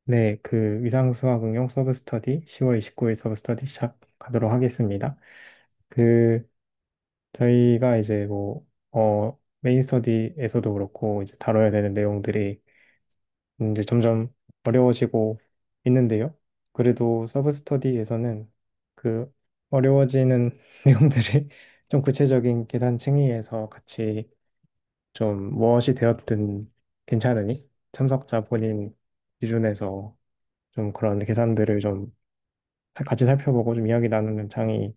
네, 그 위상수학 응용 서브 스터디 10월 29일 서브 스터디 시작하도록 하겠습니다. 그 저희가 이제 메인 스터디에서도 그렇고 이제 다뤄야 되는 내용들이 이제 점점 어려워지고 있는데요. 그래도 서브 스터디에서는 그 어려워지는 내용들을 좀 구체적인 계산 층위에서 같이 좀 무엇이 되었든 괜찮으니 참석자 본인 기준에서 좀 그런 계산들을 좀 같이 살펴보고 좀 이야기 나누는 장이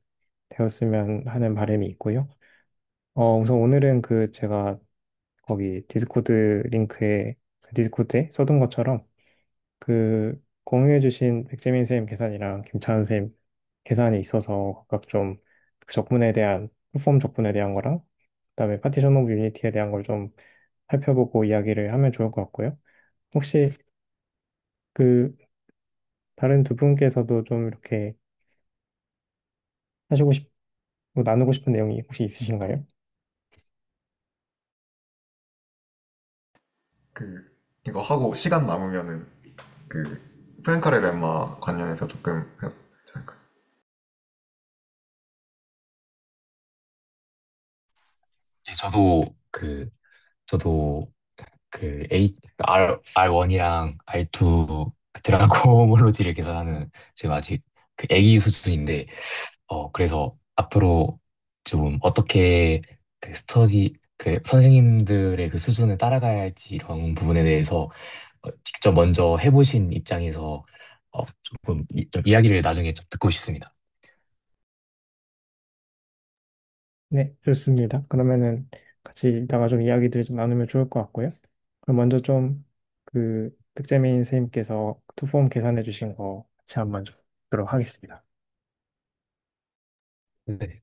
되었으면 하는 바람이 있고요. 우선 오늘은 그 제가 거기 디스코드 링크에 디스코드에 써둔 것처럼 그 공유해주신 백재민 선생님 계산이랑 김찬원 선생님 계산이 있어서 각각 좀 그 적분에 대한 플랫폼 적분에 대한 거랑 그다음에 파티션 오브 유니티에 대한 걸 좀 살펴보고 이야기를 하면 좋을 것 같고요. 혹시 그 다른 두 분께서도 좀 이렇게 하시고 싶, 뭐 나누고 싶은 내용이 혹시 있으신가요? 그 이거 하고 시간 남으면은 포엔카레 렘마 관련해서 조금 해보지 않을까요? 예, 저도 R1이랑 R2 드라고몰로지를 계산하는 지금 아직 그 애기 수준인데, 그래서 앞으로 좀 어떻게 선생님들의 그 수준을 따라가야 할지 이런 부분에 대해서 직접 먼저 해보신 입장에서 좀 이야기를 나중에 좀 듣고 싶습니다. 네, 좋습니다. 그러면은 같이 이따가 좀 이야기들 좀 나누면 좋을 것 같고요. 그럼 먼저 좀 그 백재민 선생님께서 투폼 계산해 주신 거 같이 한번 좀 보도록 하겠습니다. 네.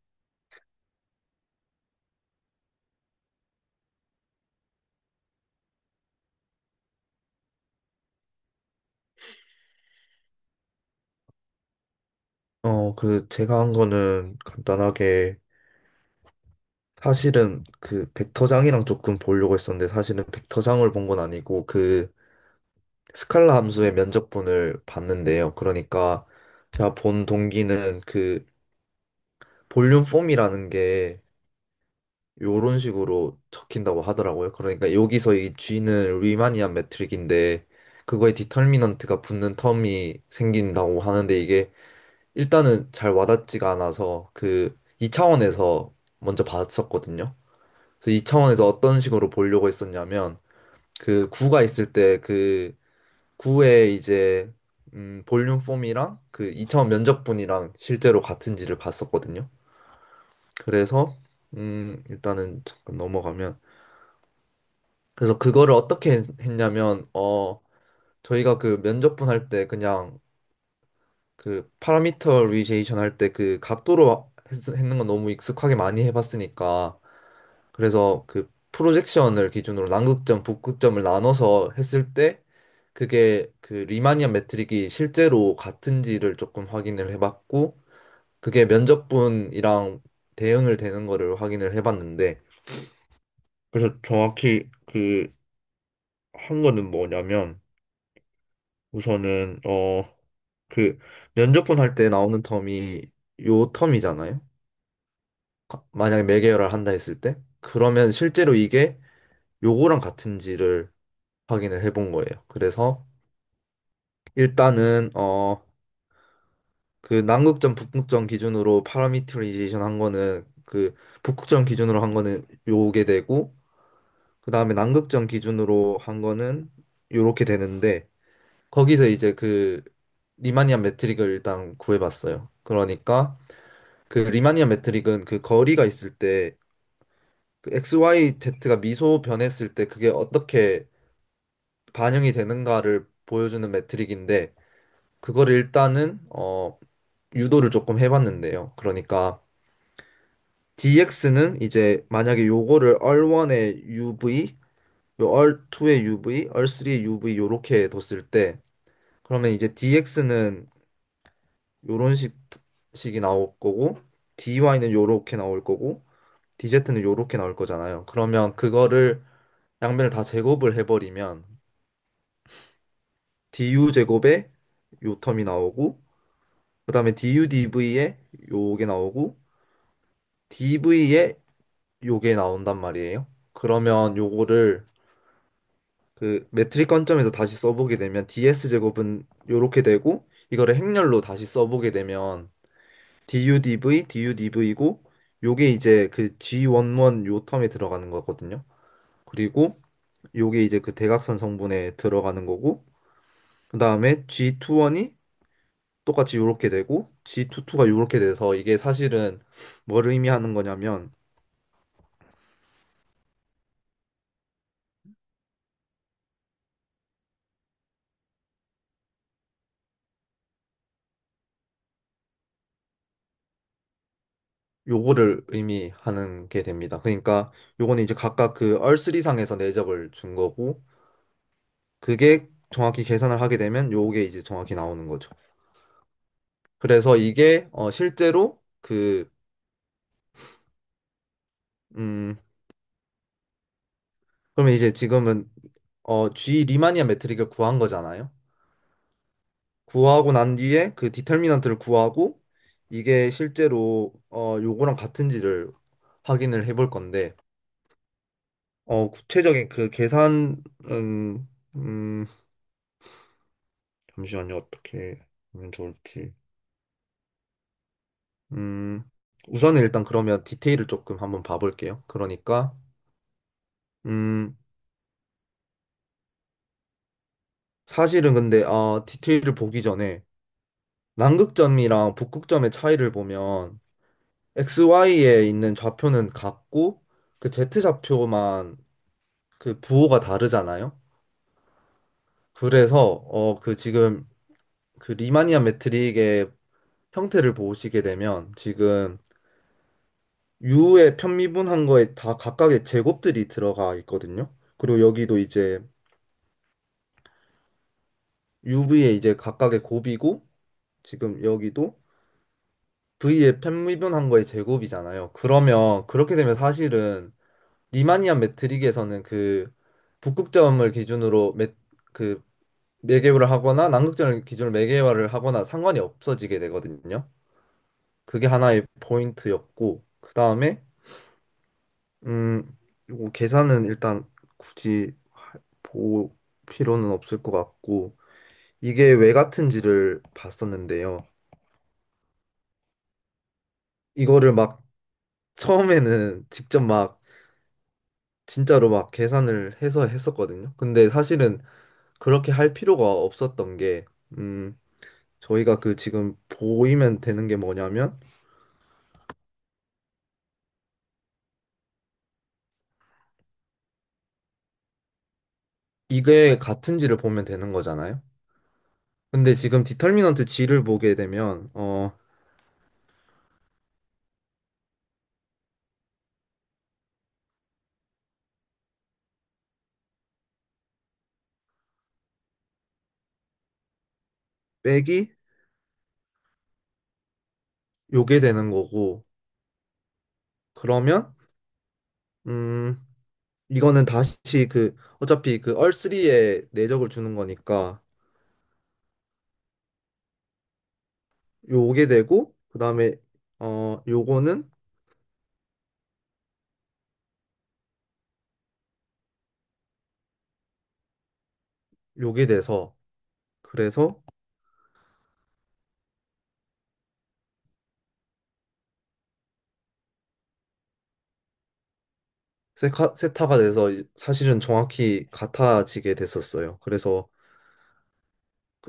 제가 한 거는 간단하게 사실은 그 벡터장이랑 조금 보려고 했었는데 사실은 벡터장을 본 건 아니고 그 스칼라 함수의 면적분을 봤는데요. 그러니까 제가 본 동기는 그 볼륨 폼이라는 게 요런 식으로 적힌다고 하더라고요. 그러니까 여기서 이 G는 리마니안 매트릭인데 그거에 디터미넌트가 붙는 텀이 생긴다고 하는데 이게 일단은 잘 와닿지가 않아서 그 2차원에서 먼저 봤었거든요. 그래서 2차원에서 어떤 식으로 보려고 했었냐면 그 구가 있을 때 그 구의 이제 볼륨 폼이랑 그 2차원 면적분이랑 실제로 같은지를 봤었거든요. 그래서 일단은 잠깐 넘어가면 그래서 그거를 어떻게 했냐면 저희가 그 면적분 할 때 그냥 그 파라미터리제이션 할 때 그 각도로 했는 건 너무 익숙하게 많이 해봤으니까 그래서 그 프로젝션을 기준으로 남극점, 북극점을 나눠서 했을 때 그게 그 리마니안 매트릭이 실제로 같은지를 조금 확인을 해봤고 그게 면적분이랑 대응을 되는 거를 확인을 해봤는데 그래서 정확히 그 한 거는 뭐냐면 우선은 그 면접분 할 때 나오는 텀이 요 텀이잖아요. 만약에 매개열을 한다 했을 때 그러면 실제로 이게 요거랑 같은지를 확인을 해본 거예요. 그래서 일단은 그 남극점 북극점 기준으로 파라미터리제이션 한 거는 그 북극점 기준으로 한 거는 요게 되고 그다음에 남극점 기준으로 한 거는 요렇게 되는데 거기서 이제 그 리마니안 매트릭을 일단 구해봤어요. 그러니까 그 리마니안 매트릭은 그 거리가 있을 때 그 XYZ가 미소 변했을 때 그게 어떻게 반영이 되는가를 보여주는 매트릭인데 그거를 일단은 유도를 조금 해봤는데요. 그러니까 DX는 이제 만약에 요거를 R1의 UV, 요 R2의 UV, R3의 UV 요렇게 뒀을 때 그러면 이제 DX는 요런 식이 나올 거고 DY는 요렇게 나올 거고 DZ는 요렇게 나올 거잖아요. 그러면 그거를 양면을 다 제곱을 해버리면 du 제곱에 요 텀이 나오고 그다음에 du dv에 요게 나오고 dv에 요게 나온단 말이에요. 그러면 요거를 그 매트릭 관점에서 다시 써보게 되면 ds 제곱은 요렇게 되고 이거를 행렬로 다시 써보게 되면 du dv고 요게 이제 그 g11 요 텀에 들어가는 거거든요. 그리고 요게 이제 그 대각선 성분에 들어가는 거고 그다음에 G21이 똑같이 요렇게 되고 G22가 요렇게 돼서 이게 사실은 뭘 의미하는 거냐면 요거를 의미하는 게 됩니다. 그러니까 요거는 이제 각각 그 R3상에서 내적을 준 거고 그게 정확히 계산을 하게 되면 요게 이제 정확히 나오는 거죠. 그래서 이게 실제로 그 음 그러면 이제 지금은 G 리마니안 매트릭을 구한 거잖아요. 구하고 난 뒤에 그 디터미넌트를 구하고 이게 실제로 요거랑 같은지를 확인을 해볼 건데 구체적인 그 계산은 잠시만요. 어떻게 하면 좋을지. 음 우선은 일단 그러면 디테일을 조금 한번 봐볼게요. 그러니까 음 사실은 근데 디테일을 보기 전에 남극점이랑 북극점의 차이를 보면 XY에 있는 좌표는 같고 그 Z 좌표만 그 부호가 다르잖아요. 그래서 그 지금 그 리마니안 매트릭의 형태를 보시게 되면 지금 U의 편미분한 거에 다 각각의 제곱들이 들어가 있거든요. 그리고 여기도 이제 UV에 이제 각각의 곱이고 지금 여기도 V의 편미분한 거의 제곱이잖아요. 그러면 그렇게 되면 사실은 리마니안 매트릭에서는 그 북극점을 기준으로 그 매개화를 하거나 남극점을 기준으로 매개화를 하거나 상관이 없어지게 되거든요. 그게 하나의 포인트였고 그다음에 이거 계산은 일단 굳이 볼 필요는 없을 것 같고 이게 왜 같은지를 봤었는데요. 이거를 막 처음에는 직접 막 진짜로 막 계산을 해서 했었거든요. 근데 사실은 그렇게 할 필요가 없었던 게 저희가 그 지금 보이면 되는 게 뭐냐면 이게 같은지를 보면 되는 거잖아요. 근데 지금 디터미넌트 G를 보게 되면 빼기 요게 되는 거고 그러면 음 이거는 다시 그 어차피 그 얼3에 내적을 주는 거니까 요게 되고 그다음에 요거는 요게 돼서 그래서 세타가 돼서 사실은 정확히 같아지게 됐었어요. 그래서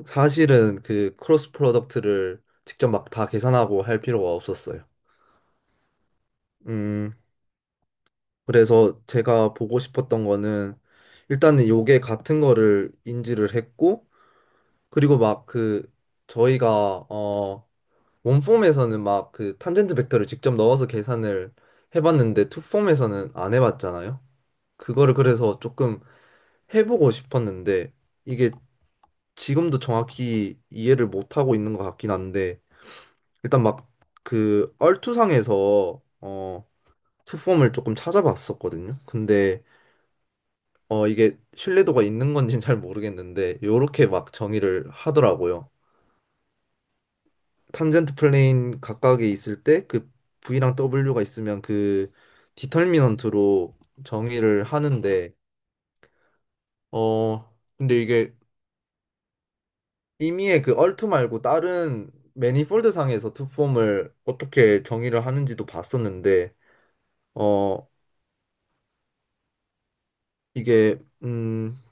사실은 그 크로스 프로덕트를 직접 막 다 계산하고 할 필요가 없었어요. 음, 그래서 제가 보고 싶었던 거는 일단은 요게 같은 거를 인지를 했고 그리고 막 그 저희가 원폼에서는 막 그 탄젠트 벡터를 직접 넣어서 계산을 해봤는데 투폼에서는 안 해봤잖아요. 그거를 그래서 조금 해보고 싶었는데 이게 지금도 정확히 이해를 못하고 있는 것 같긴 한데 일단 막 그 얼투상에서 투폼을 조금 찾아봤었거든요. 근데 이게 신뢰도가 있는 건지는 잘 모르겠는데 요렇게 막 정의를 하더라고요. 탄젠트 플레인 각각에 있을 때 그 V랑 W가 있으면 그 디터미넌트로 정의를 하는데 근데 이게 이미의 그 얼트 말고 다른 매니폴드 상에서 투폼을 어떻게 정의를 하는지도 봤었는데 어 이게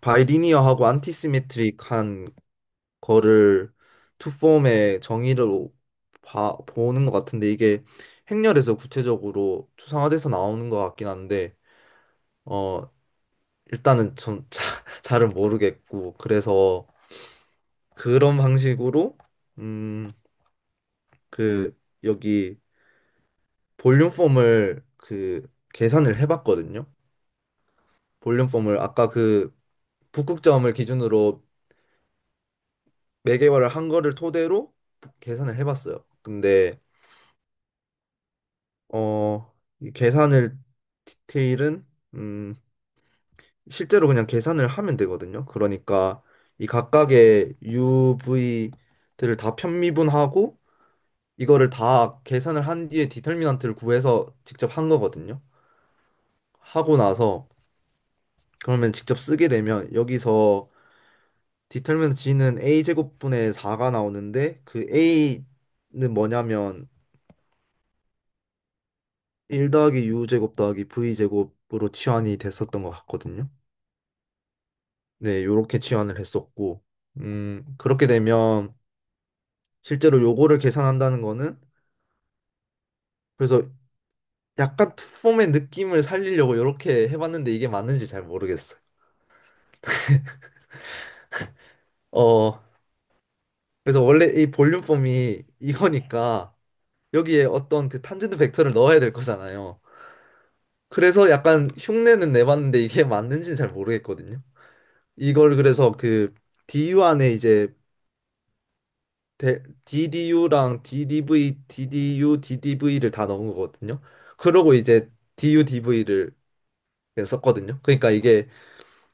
바이리니어하고 안티시메트릭한 거를 투폼의 정의로 보는 것 같은데 이게 행렬에서 구체적으로 추상화돼서 나오는 것 같긴 한데 어 일단은 좀 잘은 모르겠고 그래서 그런 방식으로 음 그 여기 볼륨 폼을 그 계산을 해봤거든요. 볼륨 폼을 아까 그 북극점을 기준으로 매개월을 한 거를 토대로 계산을 해봤어요. 근데 이 계산을 디테일은 음 실제로 그냥 계산을 하면 되거든요. 그러니까 이 각각의 UV들을 다 편미분하고 이거를 다 계산을 한 뒤에 디터미넌트를 구해서 직접 한 거거든요. 하고 나서 그러면 직접 쓰게 되면 여기서 디터미넌트 G는 A 제곱분의 4가 나오는데 그 A는 뭐냐면 1 더하기 U 제곱 더하기 V 제곱으로 치환이 됐었던 것 같거든요. 네, 요렇게 치환을 했었고 그렇게 되면 실제로 요거를 계산한다는 거는 그래서 약간 투폼의 느낌을 살리려고 요렇게 해봤는데 이게 맞는지 잘 모르겠어요. 어, 그래서 원래 이 볼륨 폼이 이거니까 여기에 어떤 그 탄젠트 벡터를 넣어야 될 거잖아요. 그래서 약간 흉내는 내봤는데 이게 맞는지는 잘 모르겠거든요. 이걸 그래서 그 DU 안에 이제 DDU랑 DDV, DDU, DDV를 다 넣은 거거든요. 그러고 이제 DU, DV를 썼거든요. 그러니까 이게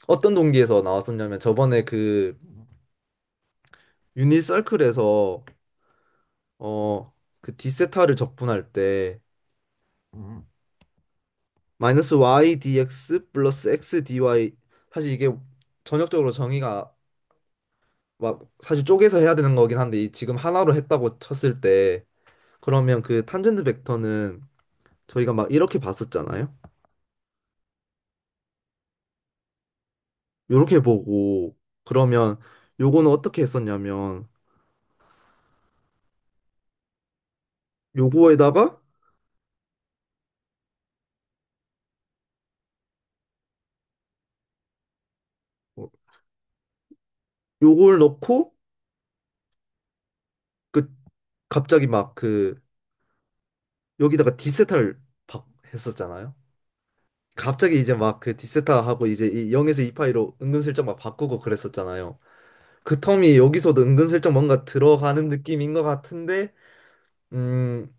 어떤 동기에서 나왔었냐면 저번에 그 유니서클에서 그 D세타를 적분할 때 마이너스 y dx 플러스 x dy 사실 이게 전역적으로 정의가 막 사실 쪼개서 해야 되는 거긴 한데 지금 하나로 했다고 쳤을 때 그러면 그 탄젠트 벡터는 저희가 막 이렇게 봤었잖아요. 요렇게 보고 그러면 요거는 어떻게 했었냐면 요거에다가 어, 요걸 넣고 그 갑자기 막 그 여기다가 D세타를 했었잖아요. 갑자기 이제 막 그 D세타 하고 이제 이 0에서 2파이로 은근슬쩍 막 바꾸고 그랬었잖아요. 그 텀이 여기서도 은근슬쩍 뭔가 들어가는 느낌인 것 같은데, 음,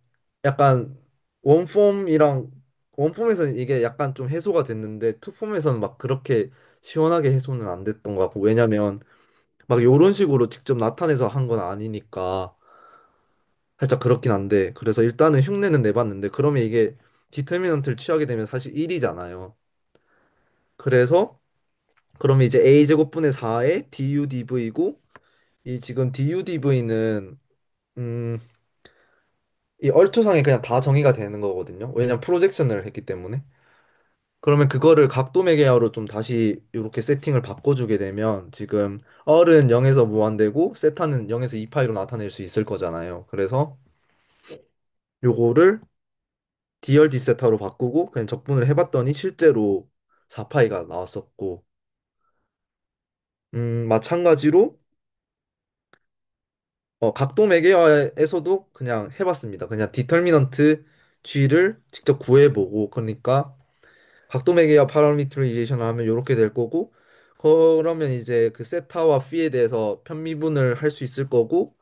약간 원폼이랑 원폼에서는 이게 약간 좀 해소가 됐는데 투폼에서는 막 그렇게 시원하게 해소는 안 됐던 것 같고 왜냐면 막 요런 식으로 직접 나타내서 한 건 아니니까 살짝 그렇긴 한데 그래서 일단은 흉내는 내봤는데 그러면 이게 디터미넌트를 취하게 되면 사실 1이잖아요. 그래서 그러면 이제 a 제곱분의 4의 dudv이고 이 지금 dudv는 이 얼투상에 그냥 다 정의가 되는 거거든요. 왜냐면 프로젝션을 했기 때문에. 그러면 그거를 각도 매개하로 좀 다시 이렇게 세팅을 바꿔주게 되면 지금 얼은 0에서 무한대고 세타는 0에서 2파이로 나타낼 수 있을 거잖아요. 그래서 요거를 D열 D세타로 바꾸고 그냥 적분을 해봤더니 실제로 4파이가 나왔었고 마찬가지로 각도 매개화에서도 그냥 해봤습니다. 그냥 디터미넌트 G를 직접 구해보고 그러니까 각도 매개화 파라미터리제이션을 하면 이렇게 될 거고 그러면 이제 그 세타와 피에 대해서 편미분을 할 수 있을 거고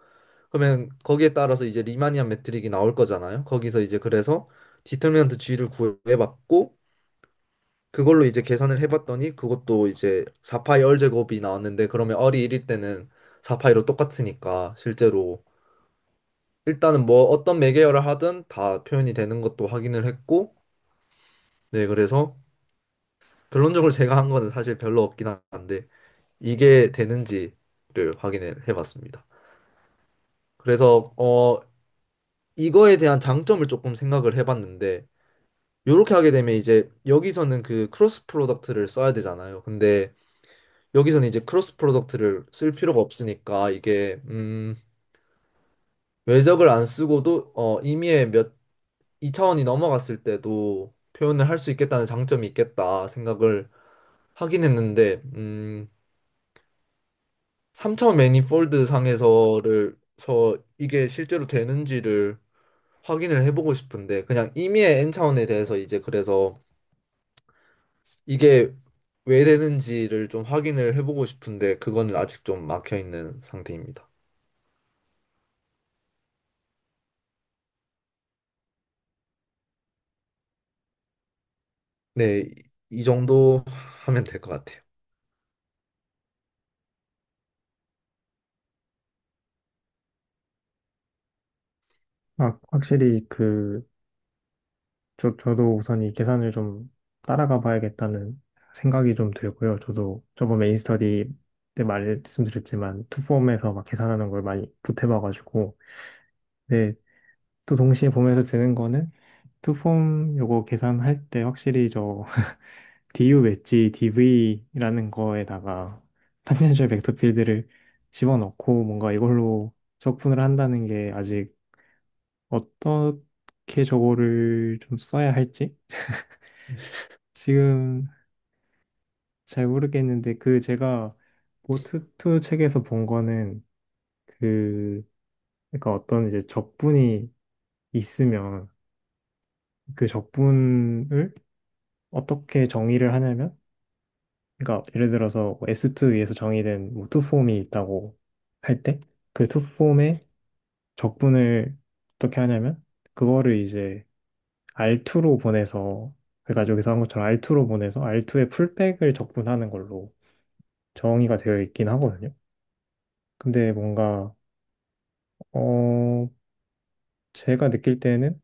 그러면 거기에 따라서 이제 리마니안 매트릭이 나올 거잖아요. 거기서 이제 그래서 디터미넌트 G를 구해봤고 그걸로 이제 계산을 해봤더니 그것도 이제 4파이 얼 제곱이 나왔는데 그러면 얼이 1일 때는 4파이로 똑같으니까 실제로 일단은 뭐 어떤 매개열을 하든 다 표현이 되는 것도 확인을 했고 네 그래서 결론적으로 제가 한 거는 사실 별로 없긴 한데 이게 되는지를 확인을 해봤습니다. 그래서 이거에 대한 장점을 조금 생각을 해봤는데 요렇게 하게 되면 이제 여기서는 그 크로스 프로덕트를 써야 되잖아요. 근데 여기서는 이제 크로스 프로덕트를 쓸 필요가 없으니까 이게 외적을 안 쓰고도 임의의 몇 2차원이 넘어갔을 때도 표현을 할 수 있겠다는 장점이 있겠다 생각을 하긴 했는데 3차원 매니폴드 상에서를 이게 실제로 되는지를 확인을 해보고 싶은데 그냥 임의의 n차원에 대해서 이제 그래서 이게 왜 되는지를 좀 확인을 해보고 싶은데 그거는 아직 좀 막혀 있는 상태입니다. 네, 이 정도 하면 될 것 같아요. 아, 확실히 저도 우선 이 계산을 좀 따라가 봐야겠다는 생각이 좀 들고요. 저도 저번 메인 스터디 때 말씀드렸지만 투폼에서 막 계산하는 걸 많이 못해봐가지고. 네, 또 동시에 보면서 드는 거는 투폼 요거 계산할 때 확실히 저 du 웨지 dv라는 거에다가 탄젠셜 벡터 필드를 집어넣고 뭔가 이걸로 적분을 한다는 게 아직 어떻게 저거를 좀 써야 할지 지금 잘 모르겠는데 제가 보트2 책에서 본 거는 그 그러니까 어떤 이제 적분이 있으면 그 적분을 어떻게 정의를 하냐면 그러니까 예를 들어서 뭐 S2 위에서 정의된 뭐 투폼이 있다고 할 때 그 투폼의 적분을 어떻게 하냐면 그거를 이제 R2로 보내서 그러니까 여기서 한 것처럼 R2로 보내서 R2의 풀백을 적분하는 걸로 정의가 되어 있긴 하거든요. 근데 뭔가 어 제가 느낄 때는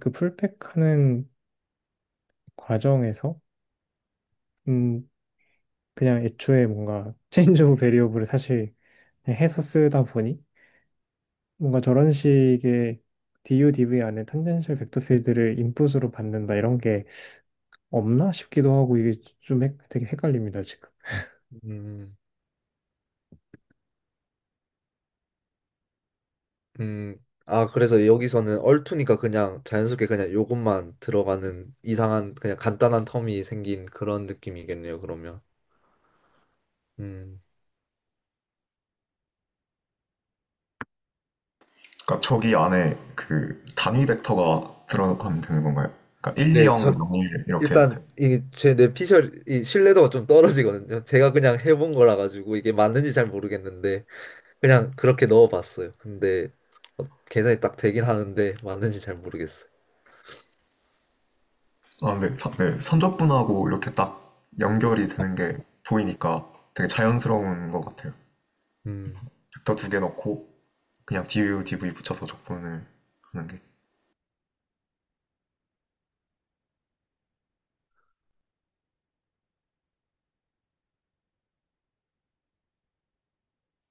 그 풀백하는 과정에서 음 그냥 애초에 뭔가 체인지 오브 베리어블을 사실 그냥 해서 쓰다 보니 뭔가 저런 식의 DU, DV 안에 탄젠셜 벡터 필드를 인풋으로 받는다 이런 게 없나 싶기도 하고 이게 좀 되게 헷갈립니다 지금. 음, 음, 그래서 여기서는 얼투니까 그냥 자연스럽게 그냥 요것만 들어가는 이상한 그냥 간단한 텀이 생긴 그런 느낌이겠네요, 그러면. 음, 그러니까 저기 안에 그 단위 벡터가 들어가면 되는 건가요? 그러니까 1, 2, 네, 0, 0, 1 이렇게 일단 이 제 내 피셜 이 신뢰도가 좀 떨어지거든요. 제가 그냥 해본 거라 가지고 이게 맞는지 잘 모르겠는데 그냥 그렇게 넣어봤어요. 근데 계산이 딱 되긴 하는데 맞는지 잘 모르겠어요. 네, 선적분하고 이렇게 딱 연결이 되는 게 보이니까 되게 자연스러운 것 같아요. 음. 벡터 두 개 넣고 그냥 du, dv 붙여서 적분을 하는 게.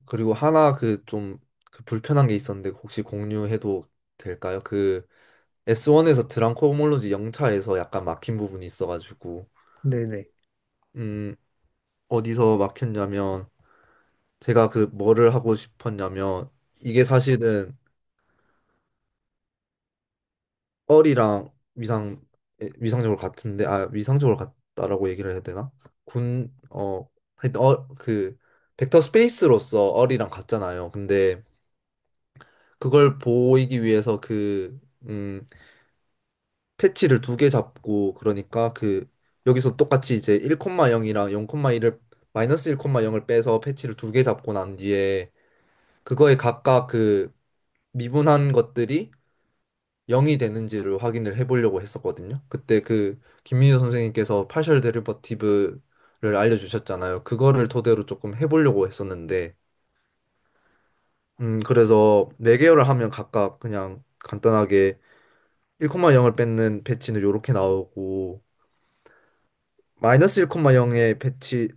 그리고 하나 그 좀 그 불편한 게 있었는데 혹시 공유해도 될까요? 그 S1에서 드랑코 호몰로지 영차에서 약간 막힌 부분이 있어가지고 네네. 음 어디서 막혔냐면 제가 그 뭐를 하고 싶었냐면 이게 사실은 얼이랑 위상적으로 같은데 위상적으로 같다라고 얘기를 해야 되나? 하여튼 그 벡터 스페이스로서 얼이랑 같잖아요. 근데 그걸 보이기 위해서 패치를 두 개 잡고 그러니까 여기서 똑같이 이제 1,0이랑 0,1을 마이너스 1,0을 빼서 패치를 두 개 잡고 난 뒤에 그거에 각각 그 미분한 것들이 0이 되는지를 확인을 해보려고 했었거든요. 그때 그 김민호 선생님께서 파셜 데리버티브를 알려주셨잖아요. 그거를 토대로 조금 해보려고 했었는데, 그래서 4개월을 하면 각각 그냥 간단하게 1,0을 뺏는 배치는 이렇게 나오고, 마이너스 1,0의 배치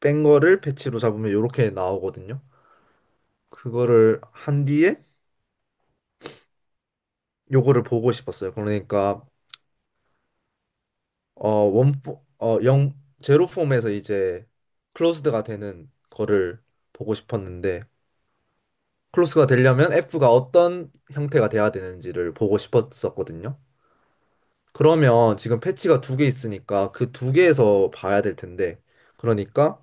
뺀 거를 배치로 잡으면 이렇게 나오거든요. 그거를 한 뒤에 요거를 보고 싶었어요. 그러니까 영 제로 폼에서 이제 클로즈드가 되는 거를 보고 싶었는데 클로즈가 되려면 F가 어떤 형태가 돼야 되는지를 보고 싶었었거든요. 그러면 지금 패치가 2개 있으니까 그 2개에서 봐야 될 텐데 그러니까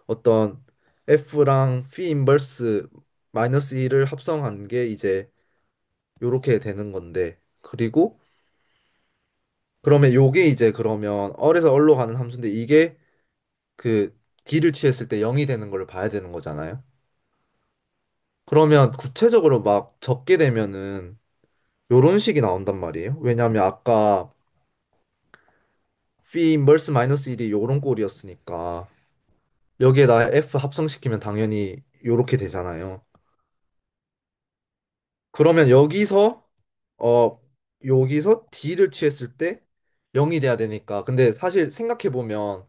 어떤 F랑 phi 인버스 마이너스 1을 합성한 게 이제 요렇게 되는 건데 그리고 그러면 요게 이제 그러면 얼에서 얼로 가는 함수인데 이게 그 D를 취했을 때 0이 되는 걸 봐야 되는 거잖아요. 그러면 구체적으로 막 적게 되면은 요런 식이 나온단 말이에요. 왜냐하면 아까 phi 인버스 마이너스 1이 요런 꼴이었으니까 여기에다 F 합성시키면 당연히 요렇게 되잖아요. 그러면 어 여기서 D를 취했을 때 0이 돼야 되니까 근데 사실 생각해 보면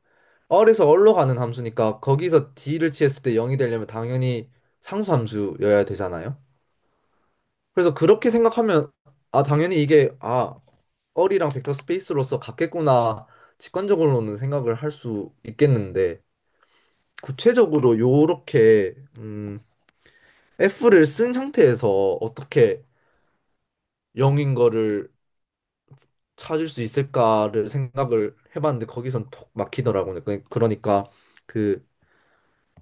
얼에서 얼로 가는 함수니까 거기서 D를 취했을 때 0이 되려면 당연히 상수 함수여야 되잖아요. 그래서 그렇게 생각하면 아 당연히 이게 아 얼이랑 벡터 스페이스로서 같겠구나 직관적으로는 생각을 할 수 있겠는데 구체적으로 요렇게 F를 쓴 형태에서 어떻게 0인 거를 찾을 수 있을까를 생각을 해봤는데 거기선 톡 막히더라고요. 그러니까 그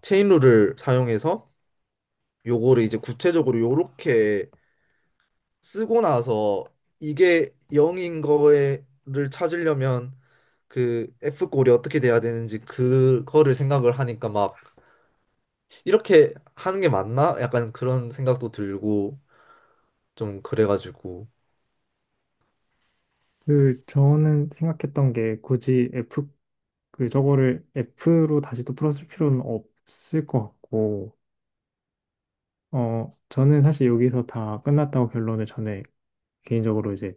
체인룰을 사용해서 요거를 이제 구체적으로 요렇게 쓰고 나서 이게 0인 거를 찾으려면 그 F꼴이 어떻게 돼야 되는지 그거를 생각을 하니까 막 이렇게 하는 게 맞나? 약간 그런 생각도 들고 좀 그래가지고 저는 생각했던 게 굳이 저거를 F로 다시 또 풀었을 필요는 없을 것 같고, 저는 사실 여기서 다 끝났다고 결론을 전에 개인적으로 이제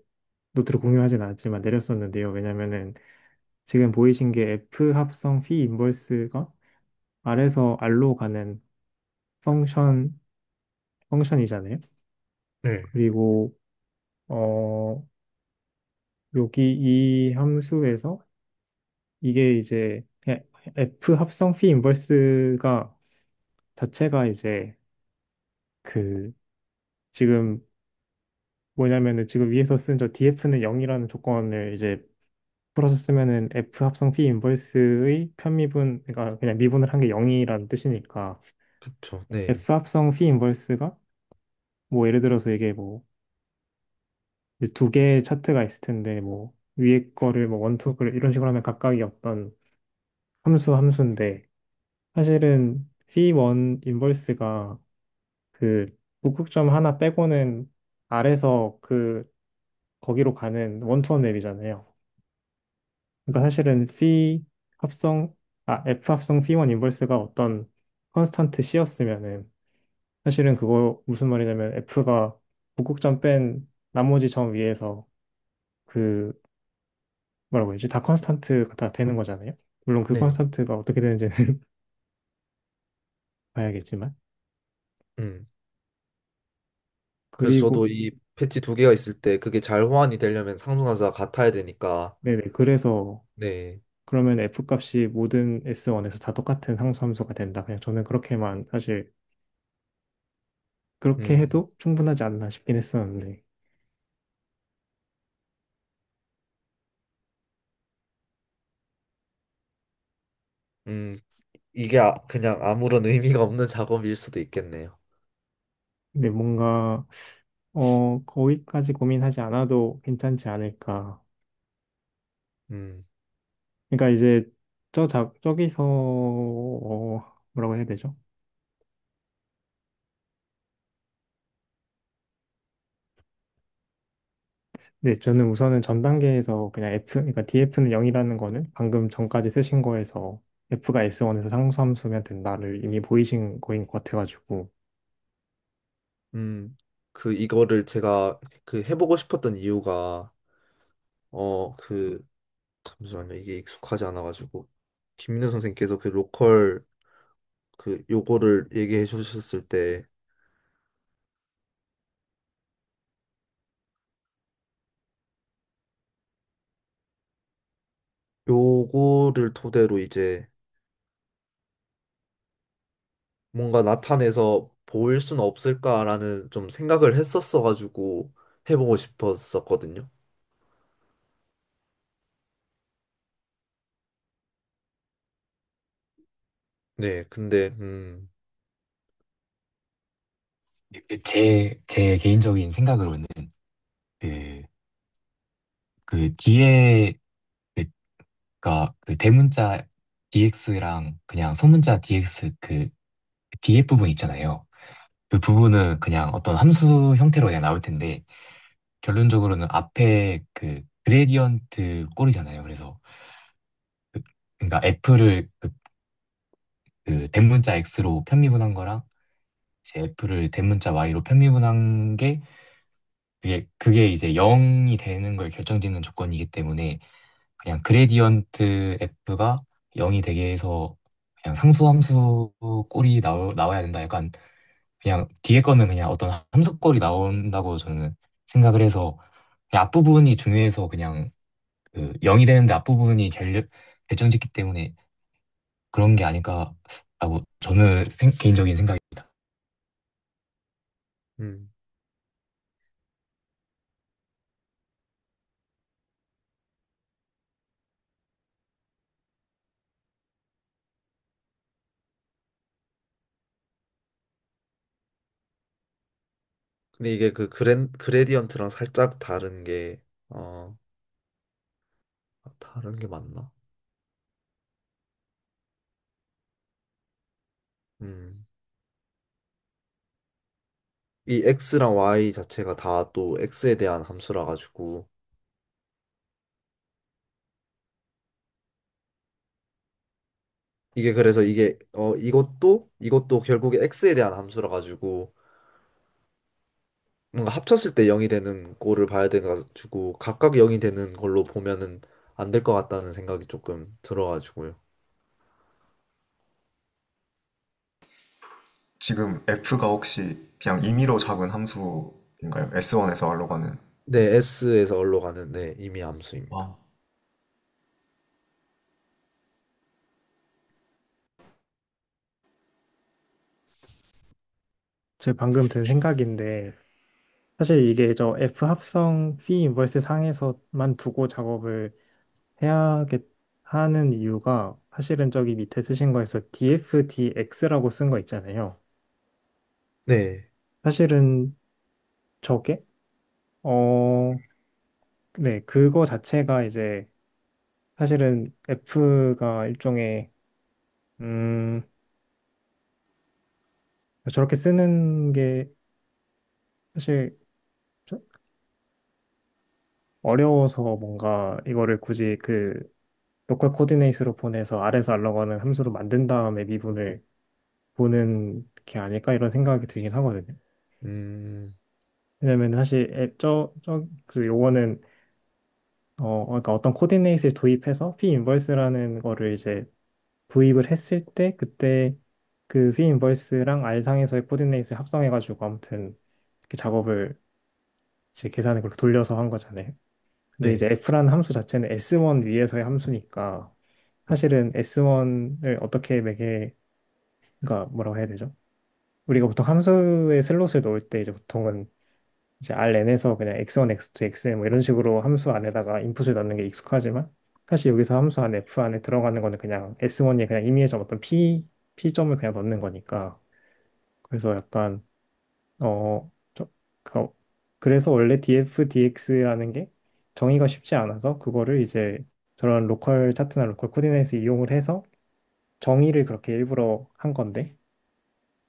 노트를 공유하진 않았지만 내렸었는데요. 왜냐면은 지금 보이신 게 F 합성 phi 인버스가 R에서 R로 가는 펑션, 펑션이잖아요. 네, 그리고, 어, 여기 이 함수에서 이게 이제 그냥 F 합성 phi 인버스가 자체가 이제 그 지금 뭐냐면은 지금 위에서 쓴 저 df는 0이라는 조건을 이제 풀어서 쓰면은 F 합성 phi 인버스의 편미분 그러니까 그냥 미분을 한 게 0이라는 뜻이니까 그쵸, 네, F 합성 phi 인버스가 뭐 예를 들어서 이게 뭐 두 개의 차트가 있을 텐데 뭐 위에 거를 뭐 원투 이런 식으로 하면 각각이 어떤 함수인데 사실은 phi 원 인버스가 그 북극점 하나 빼고는 아래서 거기로 가는 원투원 맵이잖아요. 그러니까 사실은 F 합성 phi 원 인버스가 어떤 컨스턴트 C였으면은 사실은 그거 무슨 말이냐면 F가 북극점 뺀 나머지 점 위에서 그 뭐라고 해야지? 다 컨스턴트가 다 되는 거잖아요. 물론 그 네, 컨스턴트가 어떻게 되는지는 봐야겠지만. 음. 그래서 그리고 저도 이 패치 2개가 있을 때 그게 잘 호환이 되려면 상승하자가 같아야 되니까 네네 그래서 네, 그러면 F 값이 모든 S1에서 다 똑같은 상수함수가 된다. 그냥 저는 그렇게만 사실 그렇게 음, 해도 충분하지 않나 싶긴 했었는데. 음, 이게 그냥 아무런 의미가 없는 작업일 수도 있겠네요. 근데 뭔가 거기까지 고민하지 않아도 괜찮지 않을까. 음, 그러니까 이제 저기서 뭐라고 해야 되죠? 네, 저는 우선은 전 단계에서 그냥 그러니까 df는 0이라는 거는 방금 전까지 쓰신 거에서 f가 s1에서 상수함수면 된다를 이미 보이신 거인 것 같아가지고. 음, 이거를 제가 해보고 싶었던 이유가, 그, 잠시만요. 이게 익숙하지 않아가지고. 김민우 선생님께서 그 로컬, 요거를 얘기해 주셨을 때, 요거를 토대로 이제 뭔가 나타내서 보일 수는 없을까라는 좀 생각을 했었어가지고 해보고 싶었었거든요. 네, 근데, 제 개인적인 생각으로는 그, 그 뒤에 그, 그니까 그 대문자 DX랑 그냥 소문자 DX 그 뒤에 부분 있잖아요. 그 부분은 그냥 어떤 함수 형태로 그냥 나올 텐데 결론적으로는 앞에 그 그레디언트 꼴이잖아요. 그래서 그, 그러니까 F를 그 대문자 X로 편미분한 거랑 이제 F를 대문자 Y로 편미분한 게 그게 이제 0이 되는 걸 결정짓는 조건이기 때문에 그냥 그레디언트 F가 0이 되게 해서 그냥 상수함수 꼴이 나와야 된다. 약간 그냥 뒤에 거는 그냥 어떤 함수 꼴이 나온다고 저는 생각을 해서 그냥 앞부분이 중요해서 그냥 그 0이 되는데 앞부분이 결정짓기 때문에 그런 게 아닐까라고 저는 개인적인 생각입니다. 음. 근데 이게 그레디언트랑 살짝 다른 게, 어, 다른 게 맞나? 음. 이 x랑 y 자체가 다 또 x에 대한 함수라 가지고, 이게 그래서 이것도 결국에 x에 대한 함수라 가지고, 뭔가 합쳤을 때 0이 되는 꼴을 봐야 돼가지고 각각 0이 되는 걸로 보면은 안 될 것 같다는 생각이 조금 들어가지고요. 지금 f가 혹시 그냥 임의로 잡은 함수인가요? S1에서 R로 가는. 네, S에서 얼로 가는 네, 이미 함수입니다. 아, 제 방금 든 생각인데 사실 이게 저 F 합성 phi 인버스 상에서만 두고 작업을 해야겠 하는 이유가 사실은 저기 밑에 쓰신 거에서 df dx라고 쓴 거 있잖아요. 네, 사실은 저게 네, 그거 자체가 이제 사실은 F가 일종의 음 저렇게 쓰는 게 사실 좀 어려워서 뭔가 이거를 굳이 그 로컬 코디네이트로 보내서 아래서 알러가는 함수로 만든 다음에 미분을 보는 게 아닐까 이런 생각이 들긴 하거든요. 음, 왜냐면 사실 그 요거는 그러니까 어떤 코디네이트를 도입해서 피 인버스라는 거를 이제 도입을 했을 때 그때 그 피 인버스랑 R상에서의 코디네이트를 합성해가지고 아무튼 이렇게 작업을 이제 계산을 그렇게 돌려서 한 거잖아요. 근데 이제 네, F라는 함수 자체는 S1 위에서의 함수니까 사실은 S1을 어떻게 그러니까 뭐라고 해야 되죠? 우리가 보통 함수의 슬롯을 넣을 때 이제 보통은 이제 Rn에서 그냥 x1, x2, xn 뭐 이런 식으로 함수 안에다가 인풋을 넣는 게 익숙하지만 사실 여기서 함수 안에 F 안에 들어가는 거는 그냥 S1이 그냥 임의의 어떤 P점을 그냥 넣는 거니까 그래서 약간 저, 그, 그래서 원래 df, dx라는 게 정의가 쉽지 않아서 그거를 이제 저런 로컬 차트나 로컬 코디네이트 이용을 해서 정의를 그렇게 일부러 한 건데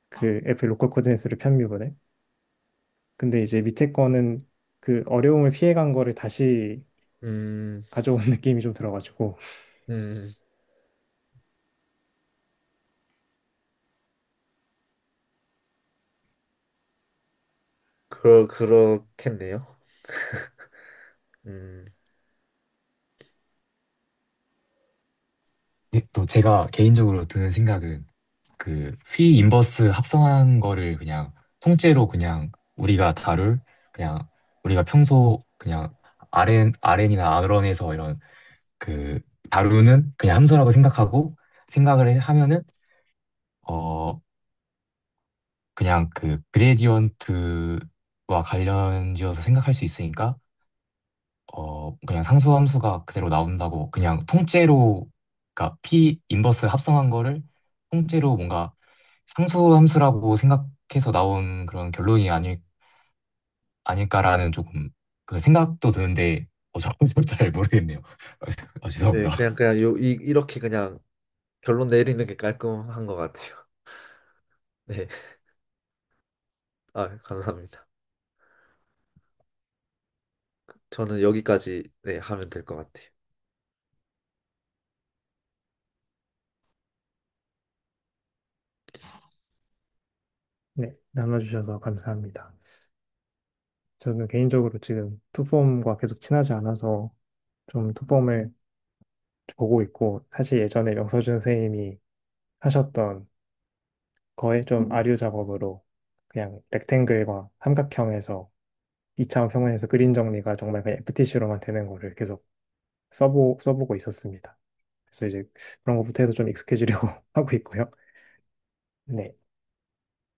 그 F 로컬 코디네이트를 편미분해 근데 이제 밑에 거는 그 어려움을 피해간 거를 다시 음, 가져온 느낌이 좀 들어가지고. 음, 그렇겠네요. 음, 또 제가 개인적으로 드는 생각은 그 휘 인버스 합성한 거를 그냥 통째로 그냥 우리가 다룰 그냥 우리가 평소 그냥 RN이나 R런에서 이런 그 다루는 그냥 함수라고 생각하고 생각을 하면은 어 그냥 그 그레디언트와 관련지어서 생각할 수 있으니까 그냥 상수 함수가 그대로 나온다고 그냥 통째로 그러니까 P 인버스 합성한 거를 통째로 뭔가 상수 함수라고 생각해서 나온 그런 결론이 아닐까라는 조금 그 생각도 드는데 저는 잘 모르겠네요. 네, 죄송합니다. 그냥 이렇게 그냥 결론 내리는 게 깔끔한 것 같아요. 네, 아, 감사합니다. 저는 여기까지 네, 하면 될 것 같아요. 네, 나눠주셔서 감사합니다. 저는 개인적으로 지금 투폼과 계속 친하지 않아서 좀 투폼을 보고 있고, 사실 예전에 명서준 선생님이 하셨던 거에 좀 아류 작업으로 그냥 렉탱글과 삼각형에서 2차원 평면에서 그림 정리가 정말 그냥 FTC로만 되는 거를 계속 써보고 있었습니다. 그래서 이제 그런 것부터 해서 좀 익숙해지려고 하고 있고요. 네.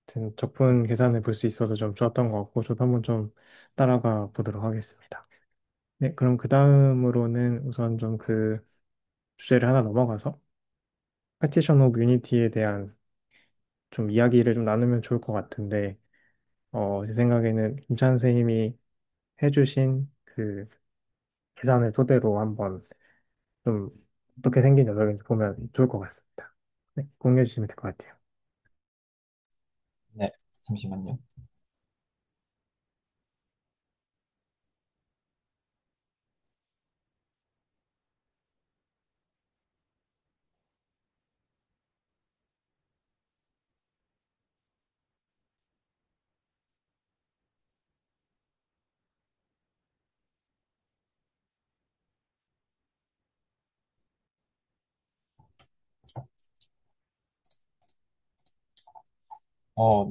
아무튼 적분 계산을 볼 수 있어서 좀 좋았던 것 같고, 저도 한번 좀 따라가 보도록 하겠습니다. 네, 그럼 그 다음으로는 우선 좀 그 주제를 하나 넘어가서 파티션 오브 유니티에 대한 좀 이야기를 좀 나누면 좋을 것 같은데, 제 생각에는 김찬 선생님이 해주신 그 계산을 토대로 한번 좀 어떻게 생긴 녀석인지 보면 좋을 것 같습니다. 네, 공유해 주시면 될 것 같아요. 네, 잠시만요.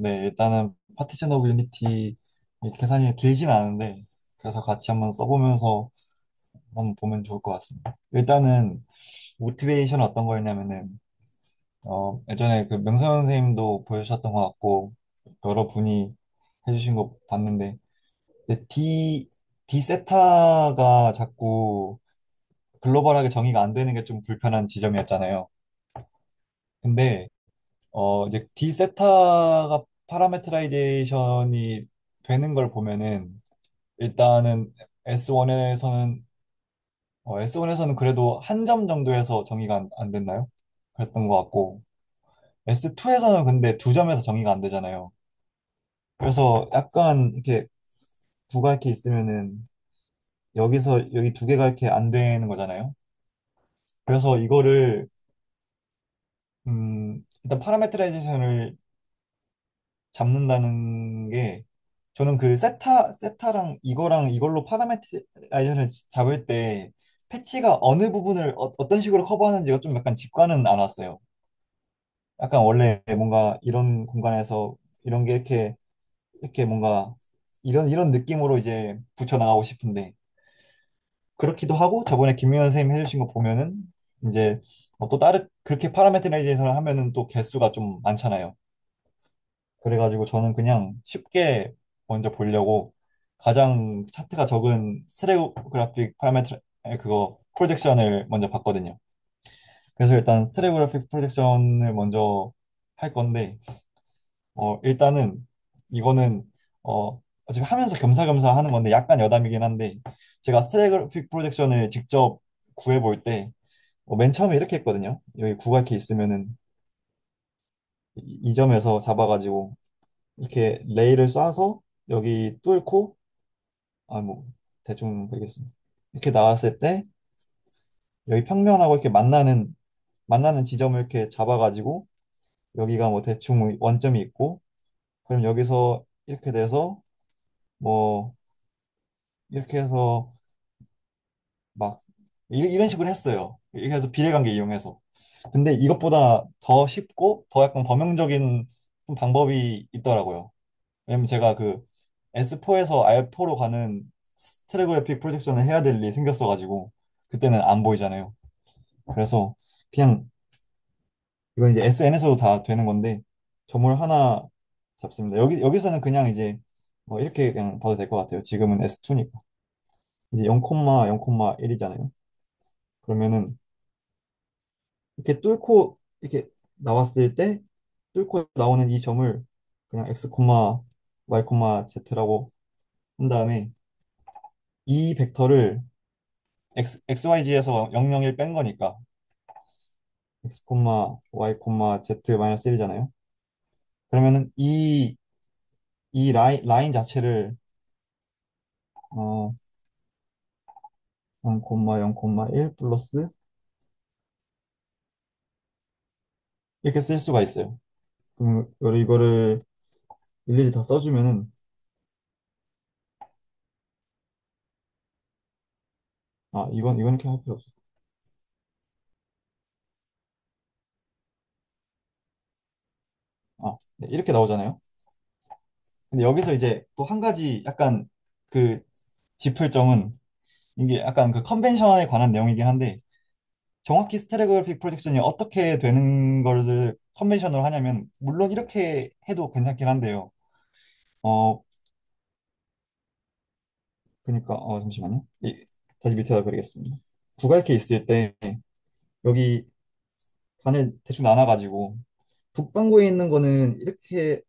네, 일단은 파티션 오브 유니티 계산이 길진 않은데, 그래서 같이 한번 써보면서 한번 보면 좋을 것 같습니다. 일단은, 모티베이션은 어떤 거였냐면은, 예전에 그 명선 선생님도 보여주셨던 것 같고, 여러 분이 해주신 거 봤는데, 근데 D 세타가 자꾸 글로벌하게 정의가 안 되는 게 좀 불편한 지점이었잖아요. 근데 이제 D 세타가 파라메트라이제이션이 되는 걸 보면은 일단은 S1에서는 그래도 한 점 정도에서 정의가 안 됐나요? 그랬던 것 같고 S2에서는 근데 두 점에서 정의가 안 되잖아요. 그래서 약간 이렇게 구가 이렇게 있으면은 여기서 여기 두 개가 이렇게 안 되는 거잖아요. 그래서 이거를 일단 파라메트라이제이션을 잡는다는 게 저는 그 세타랑 이거랑 이걸로 파라메트라이저를 잡을 때 패치가 어느 부분을 떤 식으로 커버하는지가 좀 약간 직관은 안 왔어요. 약간 원래 뭔가 이런 공간에서 이런 게 이렇게 뭔가 이런 느낌으로 이제 붙여나가고 싶은데 그렇기도 하고 저번에 김미연 선생님 해주신 거 보면은 이제 또 다른 그렇게 파라메트라이제이션을 하면은 또 개수가 좀 많잖아요. 그래가지고 저는 그냥 쉽게 먼저 보려고 가장 차트가 적은 스트레오그래픽 파라메트라 그거 프로젝션을 먼저 봤거든요. 그래서 일단 스트레오그래픽 프로젝션을 먼저 할 건데 일단은 이거는 어차피 하면서 겸사겸사 하는 건데 약간 여담이긴 한데 제가 스트레오그래픽 프로젝션을 직접 구해볼 때 맨 처음에 이렇게 했거든요. 여기 구가 이렇게 있으면은 이 점에서 잡아가지고 이렇게 레이를 쏴서 여기 뚫고 뭐 대충 되겠습니다. 이렇게 나왔을 때 여기 평면하고 이렇게 만나는 지점을 이렇게 잡아가지고 여기가 뭐 대충 원점이 있고 그럼 여기서 이렇게 돼서 뭐 이렇게 해서 막 이런 식으로 했어요. 이렇게 해서 비례관계 이용해서. 근데 이것보다 더 쉽고 더 약간 범용적인 좀 방법이 있더라고요. 왜냐면 제가 그 S4에서 R4로 가는 스트레그래픽 프로젝션을 해야 될 일이 생겼어가지고 그때는 안 보이잖아요. 그래서 그냥 이건 이제 SN에서도 다 되는 건데 점을 하나 잡습니다. 여기서는 그냥 이제 뭐 이렇게 그냥 봐도 될 것 같아요. 지금은 S2니까. 이제 0,0,1이잖아요. 그러면은 이렇게 뚫고 이렇게 나왔을 때 뚫고 나오는 이 점을 그냥 x, y, z라고 한 다음에 이 벡터를 xyz에서 0, 0, 1 뺀 거니까 x, y, z 마이너스 1이잖아요. 그러면은 이 라인 자체를 어 0, 0,1 플러스 이렇게 쓸 수가 있어요. 그럼 이거를 일일이 다 써주면은 이건 이렇게 할 필요 없어. 네, 이렇게 나오잖아요. 근데 여기서 이제 또 한 가지 약간 그 짚을 점은 이게 약간 그 컨벤션에 관한 내용이긴 한데 정확히 스트래그래픽 프로젝션이 어떻게 되는 거를 컨벤션으로 하냐면 물론 이렇게 해도 괜찮긴 한데요. 어 그러니까 잠시만요. 다시 밑에다 그리겠습니다. 구가 이렇게 있을 때 여기 반을 대충 나눠가지고 북반구에 있는 거는 이렇게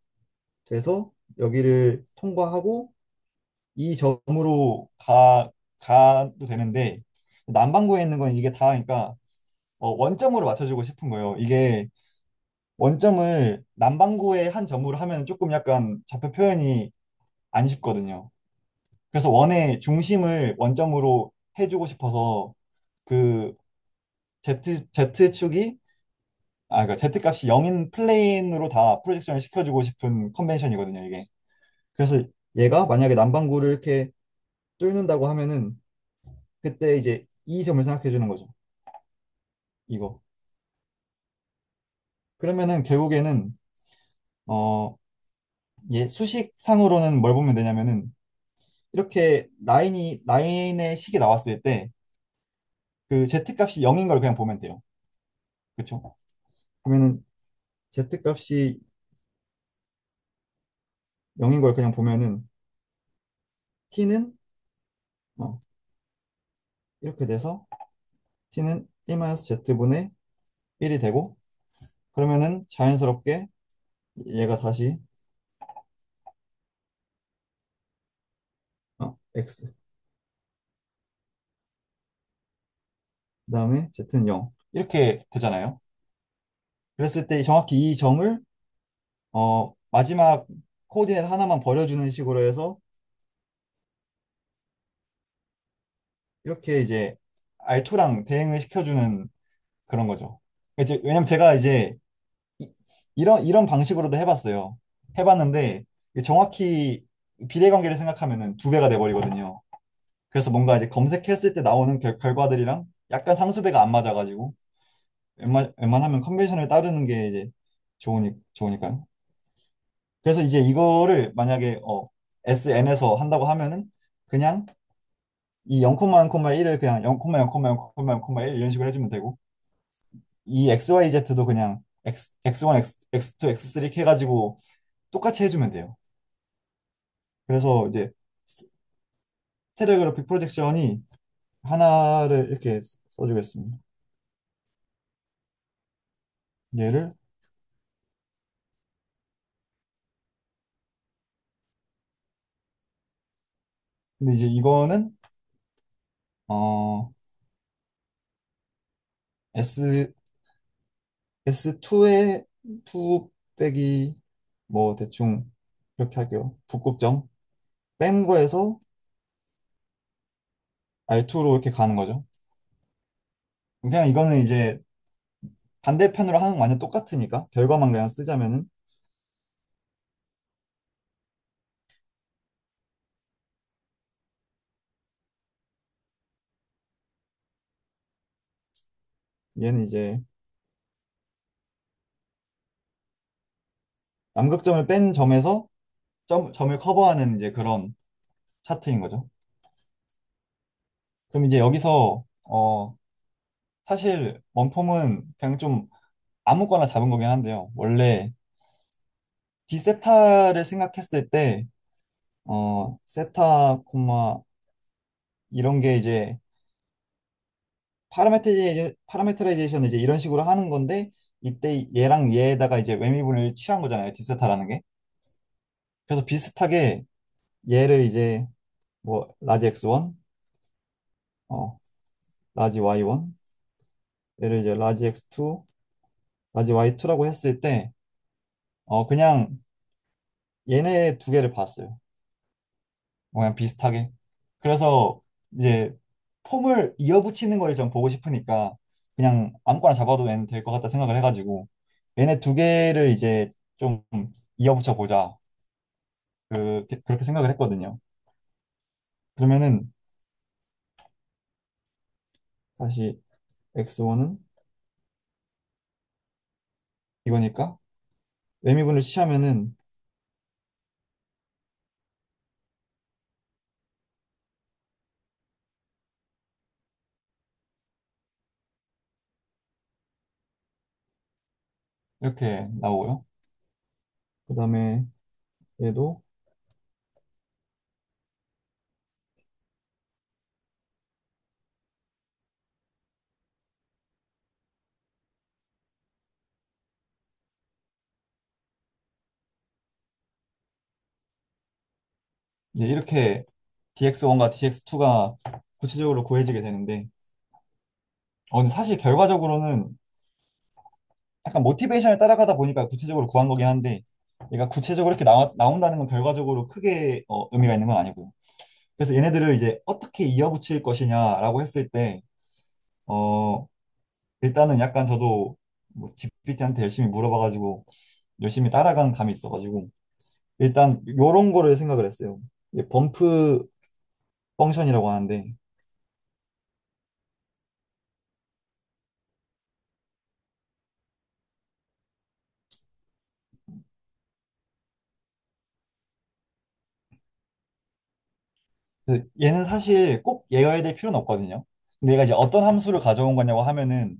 돼서 여기를 통과하고 이 점으로 가도 되는데 남반구에 있는 건 이게 다 그러니까 원점으로 맞춰주고 싶은 거예요. 이게 원점을 남반구의 한 점으로 하면 조금 약간 좌표 표현이 안 쉽거든요. 그래서 원의 중심을 원점으로 해주고 싶어서 그 Z축이 그러니까 Z값이 0인 플레인으로 다 프로젝션을 시켜주고 싶은 컨벤션이거든요, 이게. 그래서 얘가 만약에 남반구를 이렇게 뚫는다고 하면은 그때 이제 이 점을 생각해 주는 거죠. 이거. 그러면은 결국에는 어, 얘 수식상으로는 뭘 보면 되냐면은 이렇게 라인의 식이 나왔을 때 그 z 값이 0인 걸 그냥 보면 돼요. 그렇죠? 그러면은 z 값이 0인 걸 그냥 보면은 t는 어, 이렇게 돼서 t는 1-z분의 1이 되고 그러면은 자연스럽게 얘가 다시 x 그다음에 z는 0 이렇게 되잖아요. 그랬을 때 정확히 이 점을 마지막 코디네이트 하나만 버려주는 식으로 해서 이렇게 이제 R2랑 대응을 시켜주는 그런 거죠. 이제 왜냐면 제가 이제 이런 방식으로도 해봤어요. 해봤는데 정확히 비례관계를 생각하면은 두 배가 돼버리거든요. 그래서 뭔가 이제 검색했을 때 나오는 결과들이랑 약간 상수배가 안 맞아가지고 웬만하면 컨벤션을 따르는 게 이제 좋으니까요. 그래서 이제 이거를 만약에 SN에서 한다고 하면은 그냥 이 0,0,1을 그냥 0,0,0,0,1 이런 식으로 해주면 되고 이 XYZ도 그냥 X1, X2, X3 이렇게 해가지고 똑같이 해주면 돼요. 그래서 이제 스테레오그래픽 프로젝션이 하나를 이렇게 써주겠습니다. 얘를 근데 이제 이거는 어 S S2에 2 빼기 뭐 대충 이렇게 할게요. 북극점 뺀 거에서 R2로 이렇게 가는 거죠. 그냥 이거는 이제 반대편으로 하는 거 완전 똑같으니까 결과만 그냥 쓰자면은 얘는 이제 남극점을 뺀 점에서 점을 커버하는 이제 그런 차트인 거죠. 그럼 이제 여기서 사실 원폼은 그냥 좀 아무거나 잡은 거긴 한데요. 원래 D세타를 생각했을 때 세타 콤마 이런 게 이제 파라메트라이제이션을 이제 이런 식으로 하는 건데 이때 얘랑 얘에다가 이제 외미분을 취한 거잖아요. D세타라는 게. 그래서 비슷하게 얘를 이제 뭐 라지 X1, 어, 라지 Y1, 얘를 이제 라지 X2, 라지 Y2라고 했을 때 그냥 얘네 두 개를 봤어요. 그냥 비슷하게. 그래서 이제 폼을 이어붙이는 걸 좀 보고 싶으니까 그냥 아무거나 잡아도 얘는 될 것 같다 생각을 해가지고 얘네 두 개를 이제 좀 이어붙여 보자. 그렇게 생각을 했거든요. 그러면은 다시 X1은 이거니까 외미분을 취하면은 이렇게 나오고요. 그 다음에 얘도 이제 이렇게 DX1과 DX2가 구체적으로 구해지게 되는데 근데 사실 결과적으로는 약간 모티베이션을 따라가다 보니까 구체적으로 구한 거긴 한데 얘가 구체적으로 이렇게 나온다는 건 결과적으로 크게 의미가 있는 건 아니고요. 그래서 얘네들을 이제 어떻게 이어붙일 것이냐라고 했을 때 어, 일단은 약간 저도 뭐 GPT한테 열심히 물어봐가지고 열심히 따라간 감이 있어가지고 일단 요런 거를 생각을 했어요. 이게 범프 펑션이라고 하는데 얘는 사실 꼭 얘여야 될 필요는 없거든요. 근데 얘가 이제 어떤 함수를 가져온 거냐고 하면은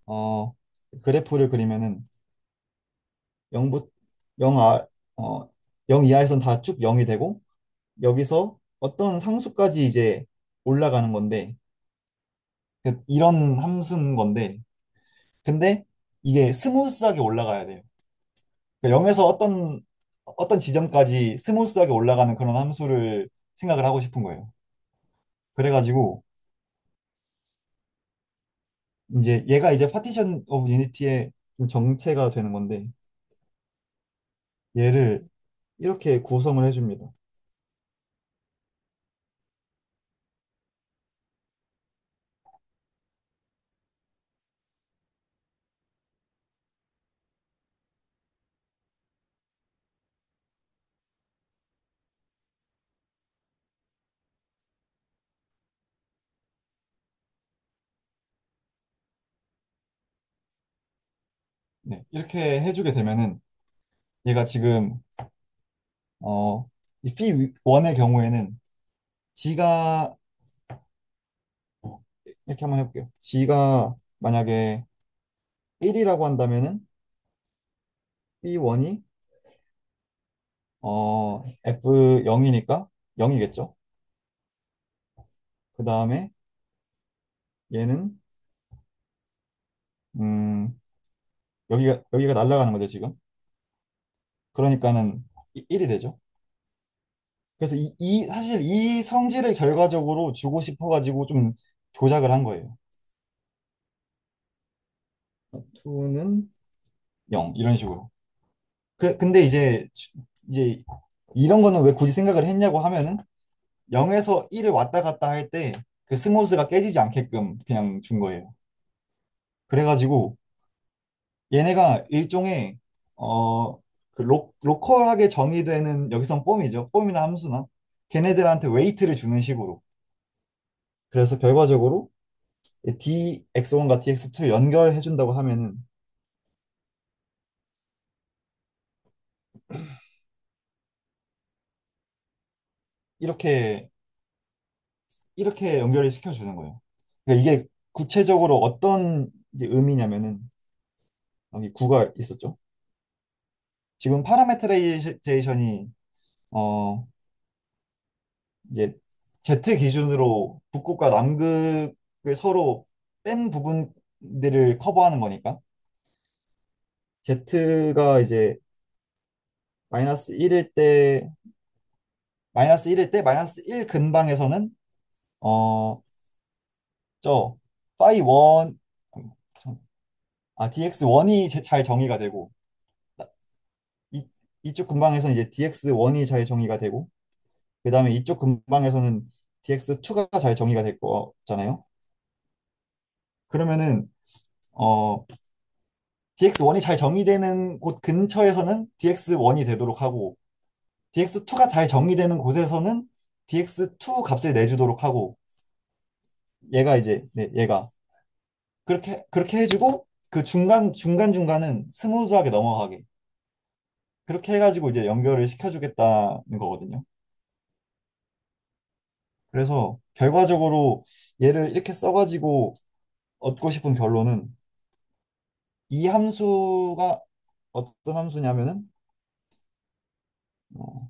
어, 그래프를 그리면은 0부 0 0 이하에선 다 쭉 0이 되고 여기서 어떤 상수까지 이제 올라가는 건데 이런 함수인 건데 근데 이게 스무스하게 올라가야 돼요. 그러니까 0에서 어떤 지점까지 스무스하게 올라가는 그런 함수를 생각을 하고 싶은 거예요. 그래가지고 이제 얘가 이제 파티션 오브 유니티의 좀 정체가 되는 건데 얘를 이렇게 구성을 해줍니다. 네, 이렇게 해주게 되면은 얘가 지금 이 phi1의 경우에는 g가 이렇게 한번 해볼게요. g가 만약에 1이라고 한다면은 phi1이 f0이니까 0이겠죠. 그 다음에 얘는 음, 여기가 날아가는 거죠, 지금. 그러니까는 1이 되죠. 그래서 사실 이 성질을 결과적으로 주고 싶어가지고 좀 조작을 한 거예요. 2는 0 이런 식으로. 근데 이제 이런 거는 왜 굳이 생각을 했냐고 하면은 0에서 1을 왔다 갔다 할 때 그 스무스가 깨지지 않게끔 그냥 준 거예요. 그래가지고 얘네가 일종의 그 로컬하게 정의되는 여기선 폼이죠. 폼이나 함수나 걔네들한테 웨이트를 주는 식으로. 그래서 결과적으로 dx1과 dx2 연결해 준다고 하면은 이렇게 이렇게 연결을 시켜주는 거예요. 그러니까 이게 구체적으로 어떤 이제 의미냐면은 여기 구가 있었죠. 지금 파라메트라이제이션이 어 이제 Z 기준으로 북극과 남극을 서로 뺀 부분들을 커버하는 거니까 Z가 이제 마이너스 1일 때 마이너스 1 근방에서는 어 저 파이 1 dx1이 잘 정의가 되고 이, 이쪽 근방에서는 이제 dx1이 잘 정의가 되고 그 다음에 이쪽 근방에서는 dx2가 잘 정의가 될 거잖아요. 그러면은 어 dx1이 잘 정의되는 곳 근처에서는 dx1이 되도록 하고 dx2가 잘 정의되는 곳에서는 dx2 값을 내주도록 하고 얘가 이제 네, 얘가 그렇게 해주고 그 중간은 스무스하게 넘어가게 그렇게 해가지고 이제 연결을 시켜주겠다는 거거든요. 그래서 결과적으로 얘를 이렇게 써가지고 얻고 싶은 결론은 이 함수가 어떤 함수냐면은 어,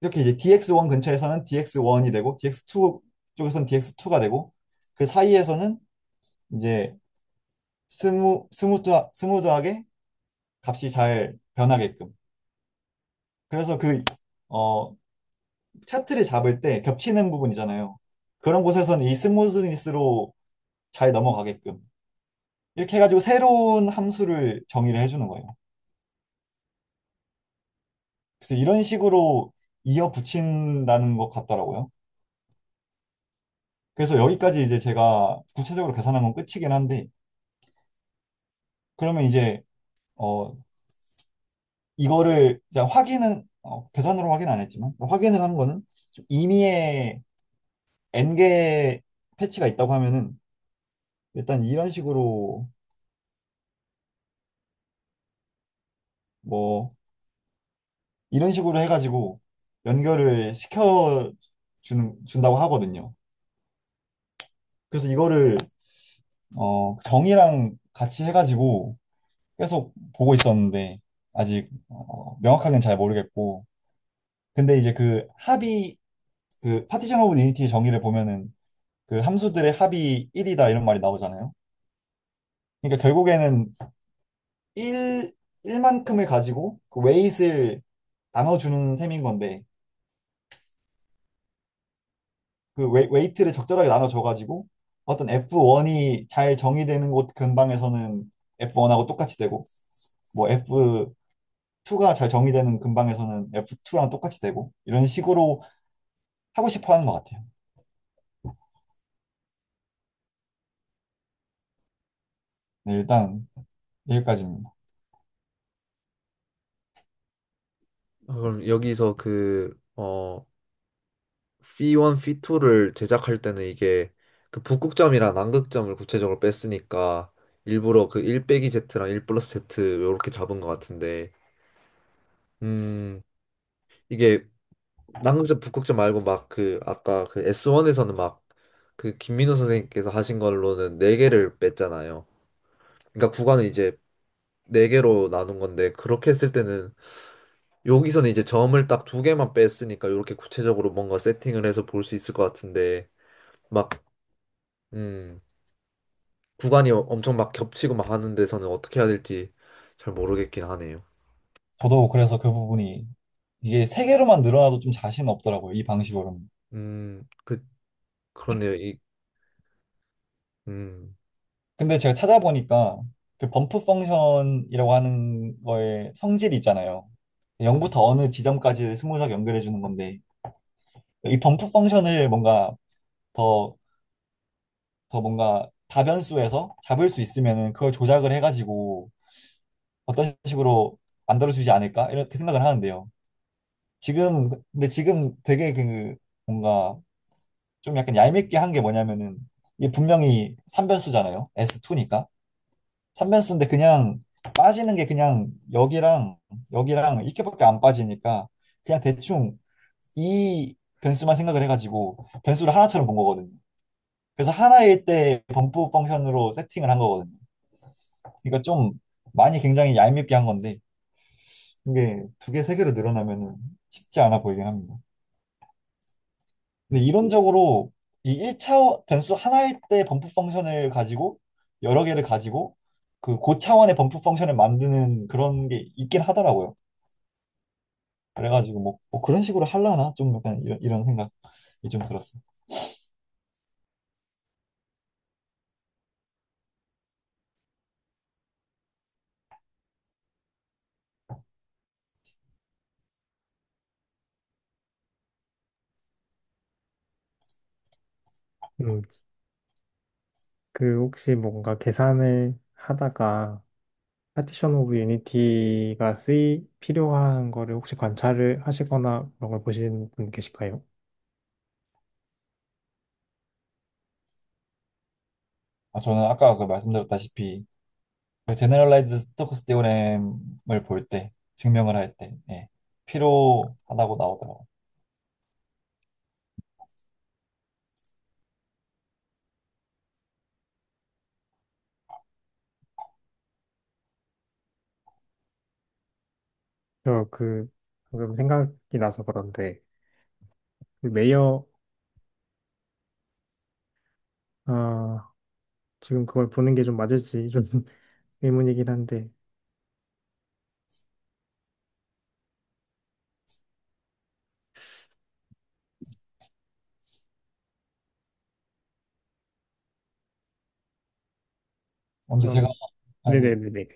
이렇게 이제 dx1 근처에서는 dx1이 되고 dx2 쪽에서는 dx2가 되고 그 사이에서는 이제 스무드하게 값이 잘 변하게끔 그래서 어, 차트를 잡을 때 겹치는 부분이잖아요. 그런 곳에서는 이 스무스니스로 잘 넘어가게끔 이렇게 해가지고 새로운 함수를 정의를 해주는 거예요. 그래서 이런 식으로 이어 붙인다는 것 같더라고요. 그래서 여기까지 이제 제가 구체적으로 계산한 건 끝이긴 한데 그러면 이제 어, 이거를 이제 계산으로 확인 안 했지만 확인을 한 거는 좀 임의의 n개 패치가 있다고 하면은 일단 이런 식으로 뭐 이런 식으로 해가지고 연결을 준다고 하거든요. 그래서 이거를 정의랑 같이 해가지고 계속 보고 있었는데 아직 명확하게는 잘 모르겠고 근데 이제 그 파티션 오브 유니티 정의를 보면은 그 함수들의 합이 1이다 이런 말이 나오잖아요. 그러니까 결국에는 1, 1만큼을 가지고 그 웨이트를 나눠주는 셈인 건데 그 웨이트를 적절하게 나눠줘가지고 어떤 F1이 잘 정의되는 곳 근방에서는 F1하고 똑같이 되고 뭐 F2가 잘 정의되는 근방에서는 F2랑 똑같이 되고 이런 식으로 하고 싶어 하는 것 같아요. 네, 일단 여기까지입니다. 그럼 여기서 phi1, phi2를 제작할 때는 이게 그 북극점이랑 남극점을 구체적으로 뺐으니까 일부러 그 1 빼기 Z랑 1 플러스 Z 이렇게 잡은 것 같은데 이게 남극점, 북극점 말고 막 그 아까 그 S1에서는 막 그 김민호 선생님께서 하신 걸로는 4개를 뺐잖아요. 그러니까 구간을 이제 4개로 나눈 건데 그렇게 했을 때는 여기서는 이제 점을 딱 2개만 뺐으니까 이렇게 구체적으로 뭔가 세팅을 해서 볼 수 있을 것 같은데 막 음, 구간이 엄청 막 겹치고 막 하는 데서는 어떻게 해야 될지 잘 모르겠긴 하네요. 저도 그래서 그 부분이 이게 세 개로만 늘어나도 좀 자신 없더라고요. 이 방식으로는. 그 그렇네요. 음. 근데 제가 찾아보니까 그 범프 펑션이라고 하는 거에 성질이 있잖아요. 0부터 어느 지점까지 스무스하게 연결해 주는 건데 이 범프 펑션을 뭔가 더, 더 뭔가 다변수에서 잡을 수 있으면은 그걸 조작을 해가지고 어떤 식으로 만들어주지 않을까? 이렇게 생각을 하는데요. 근데 지금 되게 그 뭔가 좀 약간 얄밉게 한 게 뭐냐면은 이게 분명히 3변수잖아요. S2니까. 3변수인데 그냥 빠지는 게 그냥 여기랑 이렇게밖에 안 빠지니까 그냥 대충 이 변수만 생각을 해가지고 변수를 하나처럼 본 거거든요. 그래서 하나일 때 범프 펑션으로 세팅을 한 거거든요. 그러니까 좀 많이 굉장히 얄밉게 한 건데 이게 두 개, 세 개로 늘어나면은 쉽지 않아 보이긴 합니다. 근데 이론적으로 이 1차 변수 하나일 때 범프 펑션을 가지고 여러 개를 가지고 그 고차원의 범프 펑션을 만드는 그런 게 있긴 하더라고요. 그래가지고 뭐 그런 식으로 하려나? 좀 약간 이런 생각이 좀 들었어요. 음, 그 혹시 뭔가 계산을 하다가 파티션 오브 유니티가 필요한 거를 혹시 관찰을 하시거나 그런 걸 보신 분 계실까요? 아, 저는 아까 그 말씀드렸다시피 그 제너럴라이즈 스토크스 테오렘을 볼 때, 증명을 할 때, 예, 필요하다고 나오더라고요. 방금 생각이 나서 그런데 그 메이어 아 지금 그걸 보는 게 좀 맞을지 좀 의문이긴 한데 근데 제가 좀 아니, 네네네네.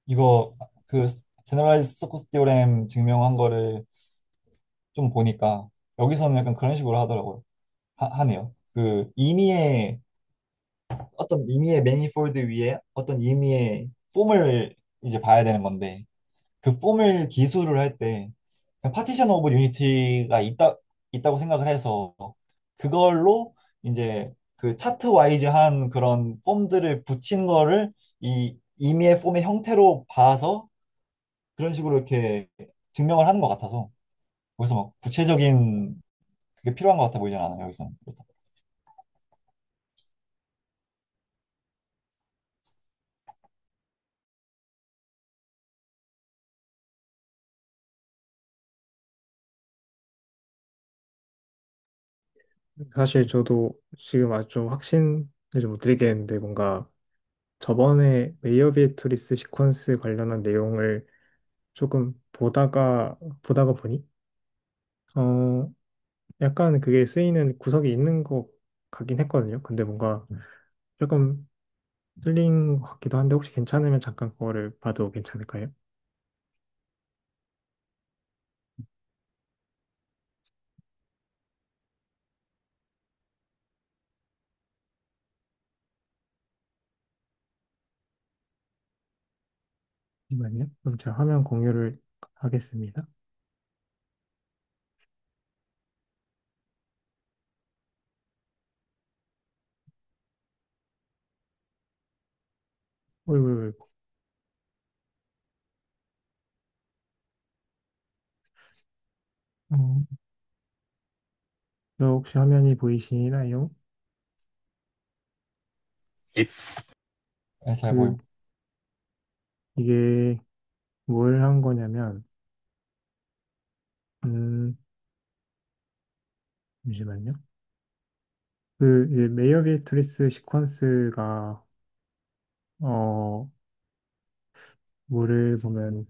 이거 그 제너럴라이즈 스토크스 테오렘 증명한 거를 좀 보니까 여기서는 약간 그런 식으로 하더라고요. 하네요. 그 어떤 임의의 매니폴드 위에 어떤 임의의 폼을 이제 봐야 되는 건데 그 폼을 기술을 할 때 파티션 오브 유니티가 있다고 생각을 해서 그걸로 이제 그 차트 와이즈한 그런 폼들을 붙인 거를 이 임의의 폼의 형태로 봐서 그런 식으로 이렇게 증명을 하는 것 같아서 거기서 막 구체적인 그게 필요한 것 같아 보이진 않아요, 여기서는. 사실 저도 지금 아주 좀 확신을 좀 못 드리겠는데 뭔가 저번에 메이어 비에트리스 시퀀스 관련한 내용을 조금 보다가 보니 어 약간 그게 쓰이는 구석이 있는 것 같긴 했거든요. 근데 뭔가 조금 틀린 것 같기도 한데 혹시 괜찮으면 잠깐 그거를 봐도 괜찮을까요? 잠시만요. 그럼 제가 화면 공유를 하겠습니다. 어이구, 어, 저 혹시 화면이 보이시나요? 예. 네, 잘 그, 보입니다. 이게 뭘 한 거냐면, 음, 잠시만요. 이제 메이어 비트리스 시퀀스가, 어, 뭐를 보면,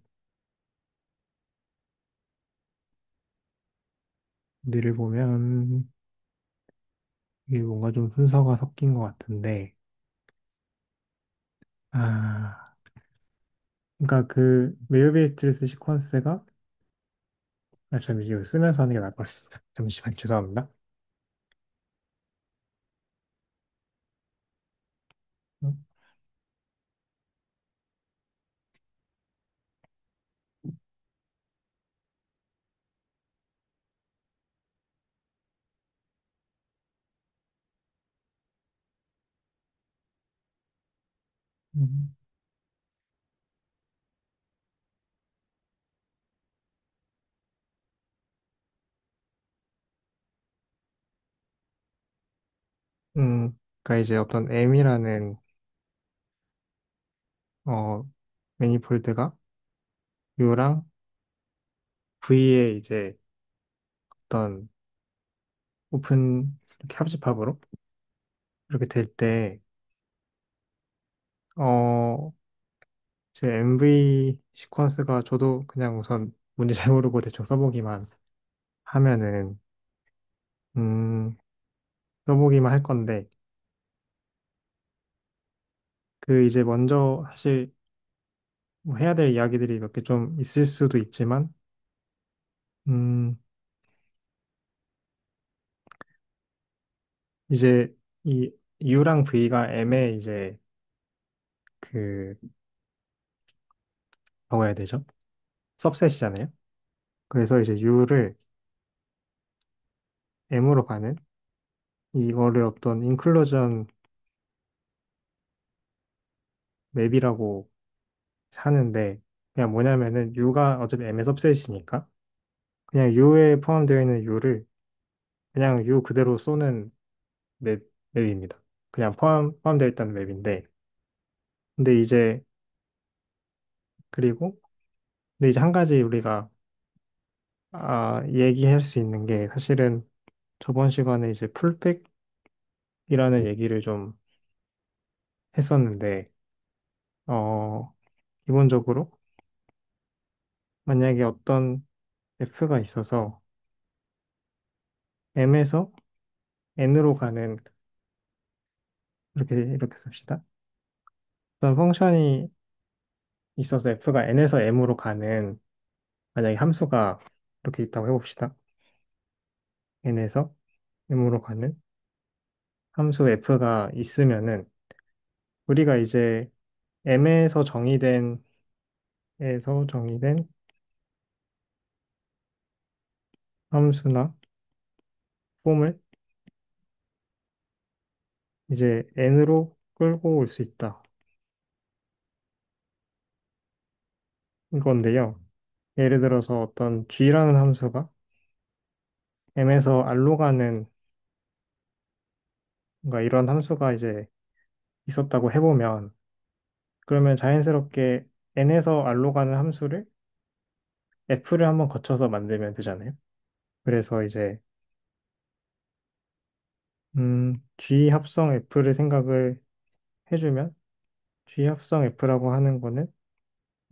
뇌를 보면, 이게 뭔가 좀 순서가 섞인 것 같은데, 아, 그러니까 그 메이비스트리스 시퀀스가 잠시 이거 쓰면서 하는 게 나을 것 같습니다. 잠시만 죄송합니다. 음, 그러니까 이제 어떤 M이라는 어 매니폴드가 U랑 V의 이제 어떤 오픈 이렇게 합집합으로 이렇게 될 때, 어, 제 MV 시퀀스가 저도 그냥 우선 뭔지 잘 모르고 대충 써보기만 하면은, 음, 써보기만 할 건데, 그 이제 먼저 사실 뭐 해야 될 이야기들이 몇 개 좀 있을 수도 있지만, 음, 이제 이 U랑 V가 M의 이제 그, 뭐라고 해야 되죠? सब셋이잖아요. 그래서 이제 U를 M으로 가는 이거를 어떤 인클루전 맵이라고 하는데 그냥 뭐냐면은 U가 어차피 M의 सब셋이니까 그냥 U에 포함되어 있는 U를 그냥 U 그대로 쏘는 맵입니다. 그냥 포함되어 있다는 맵인데 근데 이제 그리고 근데 이제 한 가지 우리가 얘기할 수 있는 게 사실은 저번 시간에 이제 풀백이라는 얘기를 좀 했었는데 어 기본적으로 만약에 어떤 F가 있어서 M에서 N으로 가는 이렇게 씁시다. 어떤 펑션이 있어서 f가 n에서 m으로 가는 만약에 함수가 이렇게 있다고 해봅시다. n에서 m으로 가는 함수 f가 있으면은 우리가 이제 m에서 정의된 에서 정의된 함수나 폼을 이제 n으로 끌고 올 수 있다. 이건데요. 예를 들어서 어떤 g라는 함수가 m에서 r로 가는 뭔가 이런 함수가 이제 있었다고 해보면 그러면 자연스럽게 n에서 r로 가는 함수를 f를 한번 거쳐서 만들면 되잖아요. 그래서 이제 G 합성 F를 생각을 해주면 G 합성 F라고 하는 거는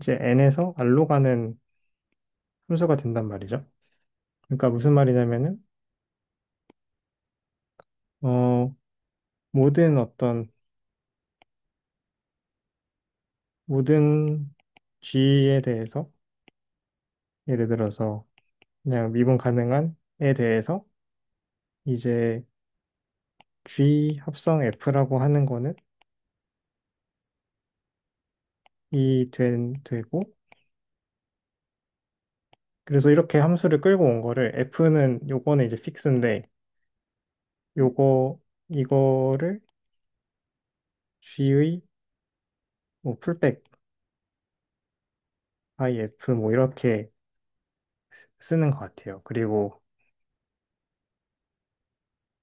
이제 N에서 R로 가는 함수가 된단 말이죠. 그러니까 무슨 말이냐면은 어 모든 어떤 모든 G에 대해서 예를 들어서 그냥 미분 가능한에 대해서 이제 G 합성 F라고 하는 거는 되고 그래서 이렇게 함수를 끌고 온 거를 F는 요거는 이제 픽스인데 요거 이거를 G의 뭐 풀백 IF 뭐 이렇게 쓰는 것 같아요. 그리고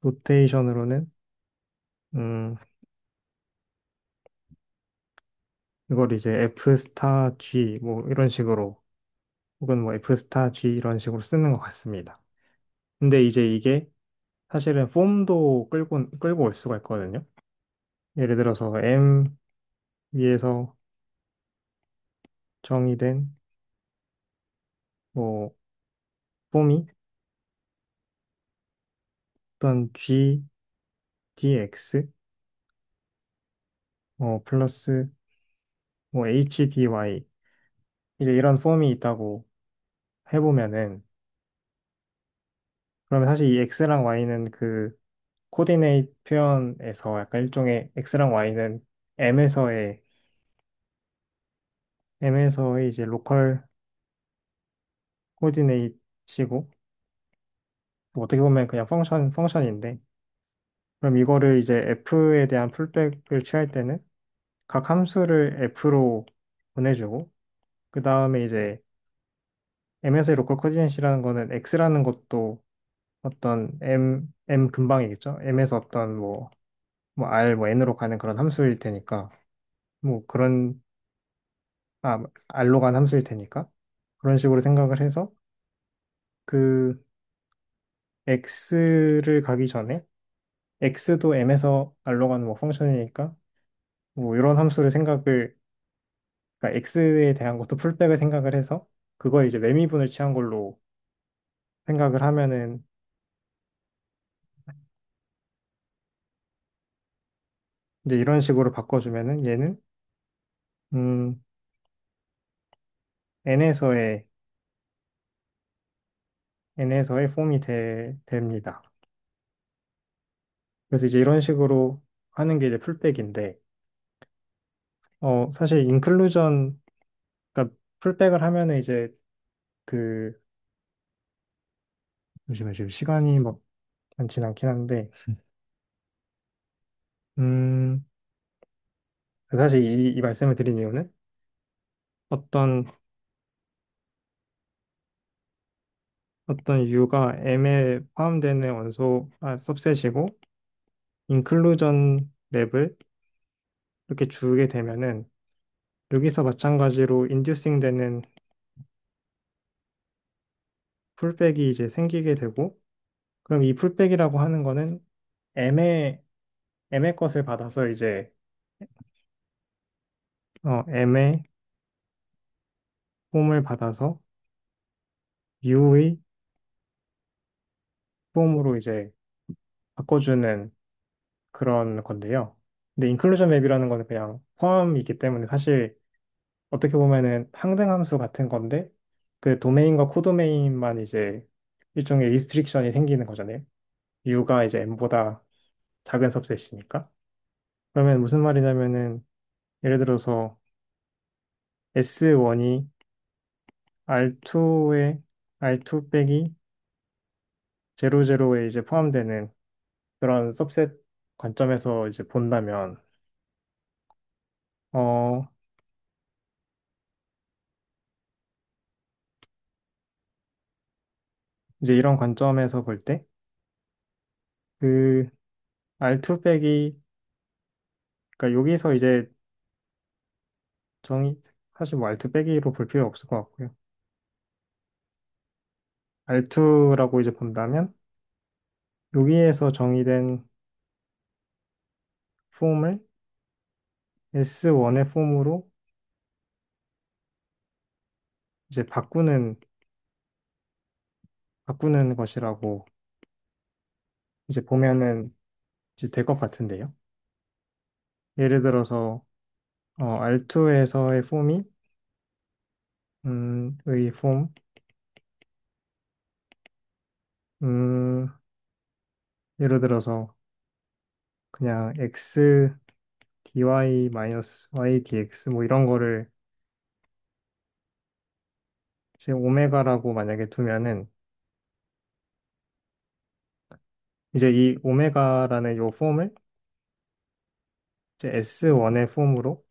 노테이션으로는 음 이걸 이제 F 스타 G 뭐 이런 식으로 혹은 뭐 F 스타 G 이런 식으로 쓰는 것 같습니다. 근데 이제 이게 사실은 폼도 끌고 올 수가 있거든요. 예를 들어서 M 위에서 정의된 뭐 폼이 어떤 G, DX 플러스 뭐 HDY 이제 이런 폼이 있다고 해보면은 그러면 사실 이 X랑 Y는 그 코디네이트 표현에서 약간 일종의 X랑 Y는 M에서의 M에서의 이제 로컬 코디네이트이고 뭐 어떻게 보면 그냥 펑션인데 그럼 이거를 이제 F에 대한 풀백을 취할 때는 각 함수를 F로 보내주고 그 다음에 이제 M에서의 로컬 코디네이트라는 거는 X라는 것도 어떤 M 근방이겠죠. M에서 어떤 뭐 R 뭐 N으로 가는 그런 함수일 테니까 뭐 그런 R로 가는 함수일 테니까 그런 식으로 생각을 해서 그 X를 가기 전에 X도 M에서 R로 가는 뭐 펑션이니까 뭐 이런 함수를 그러니까 X에 대한 것도 풀백을 생각을 해서 그거에 이제 매미분을 취한 걸로 생각을 하면은 이제 이런 식으로 바꿔주면은 얘는 음 N에서의 N에서의 폼이 됩니다. 그래서 이제 이런 식으로 하는 게 이제 풀백인데 사실 인클루전 그러니까 풀백을 하면은 이제 그 잠시만 지금 시간이 막 많진 않긴 한데 음 사실 이 말씀을 드린 이유는 어떤 어떤 U가 M에 포함되는 सब셋이고 인클루전 맵을 이렇게 주게 되면은 여기서 마찬가지로 인듀싱 되는 풀백이 이제 생기게 되고 그럼 이 풀백이라고 하는 거는 M의 M의 것을 받아서 이제 M의 폼을 받아서 U의 폼으로 이제 바꿔주는 그런 건데요. 근데 인클루전 맵이라는 거는 그냥 포함이기 때문에 사실 어떻게 보면은 항등함수 같은 건데 그 도메인과 코도메인만 이제 일종의 리스트릭션이 생기는 거잖아요. U가 이제 M보다 작은 सब셋이니까. 그러면 무슨 말이냐면은 예를 들어서 S1이 R2 빼기 00에 이제 포함되는 그런 सब셋 관점에서 이제 본다면 어 이제 이런 관점에서 볼 때 그 R2 빼기 그러니까 여기서 이제 정의 사실 뭐 R2 빼기로 볼 필요 없을 것 같고요. R2라고 이제 본다면 여기에서 정의된 폼을 S1의 폼으로 이제 바꾸는 것이라고 이제 보면은 이제 될 것 같은데요. 예를 들어서 R2에서의 폼이 의 폼, 음, 예를 들어서 그냥 x dy 마이너스 y dx 뭐 이런 거를 이제 오메가라고 만약에 두면은 이제 이 오메가라는 요 폼을 이제 S1의 폼으로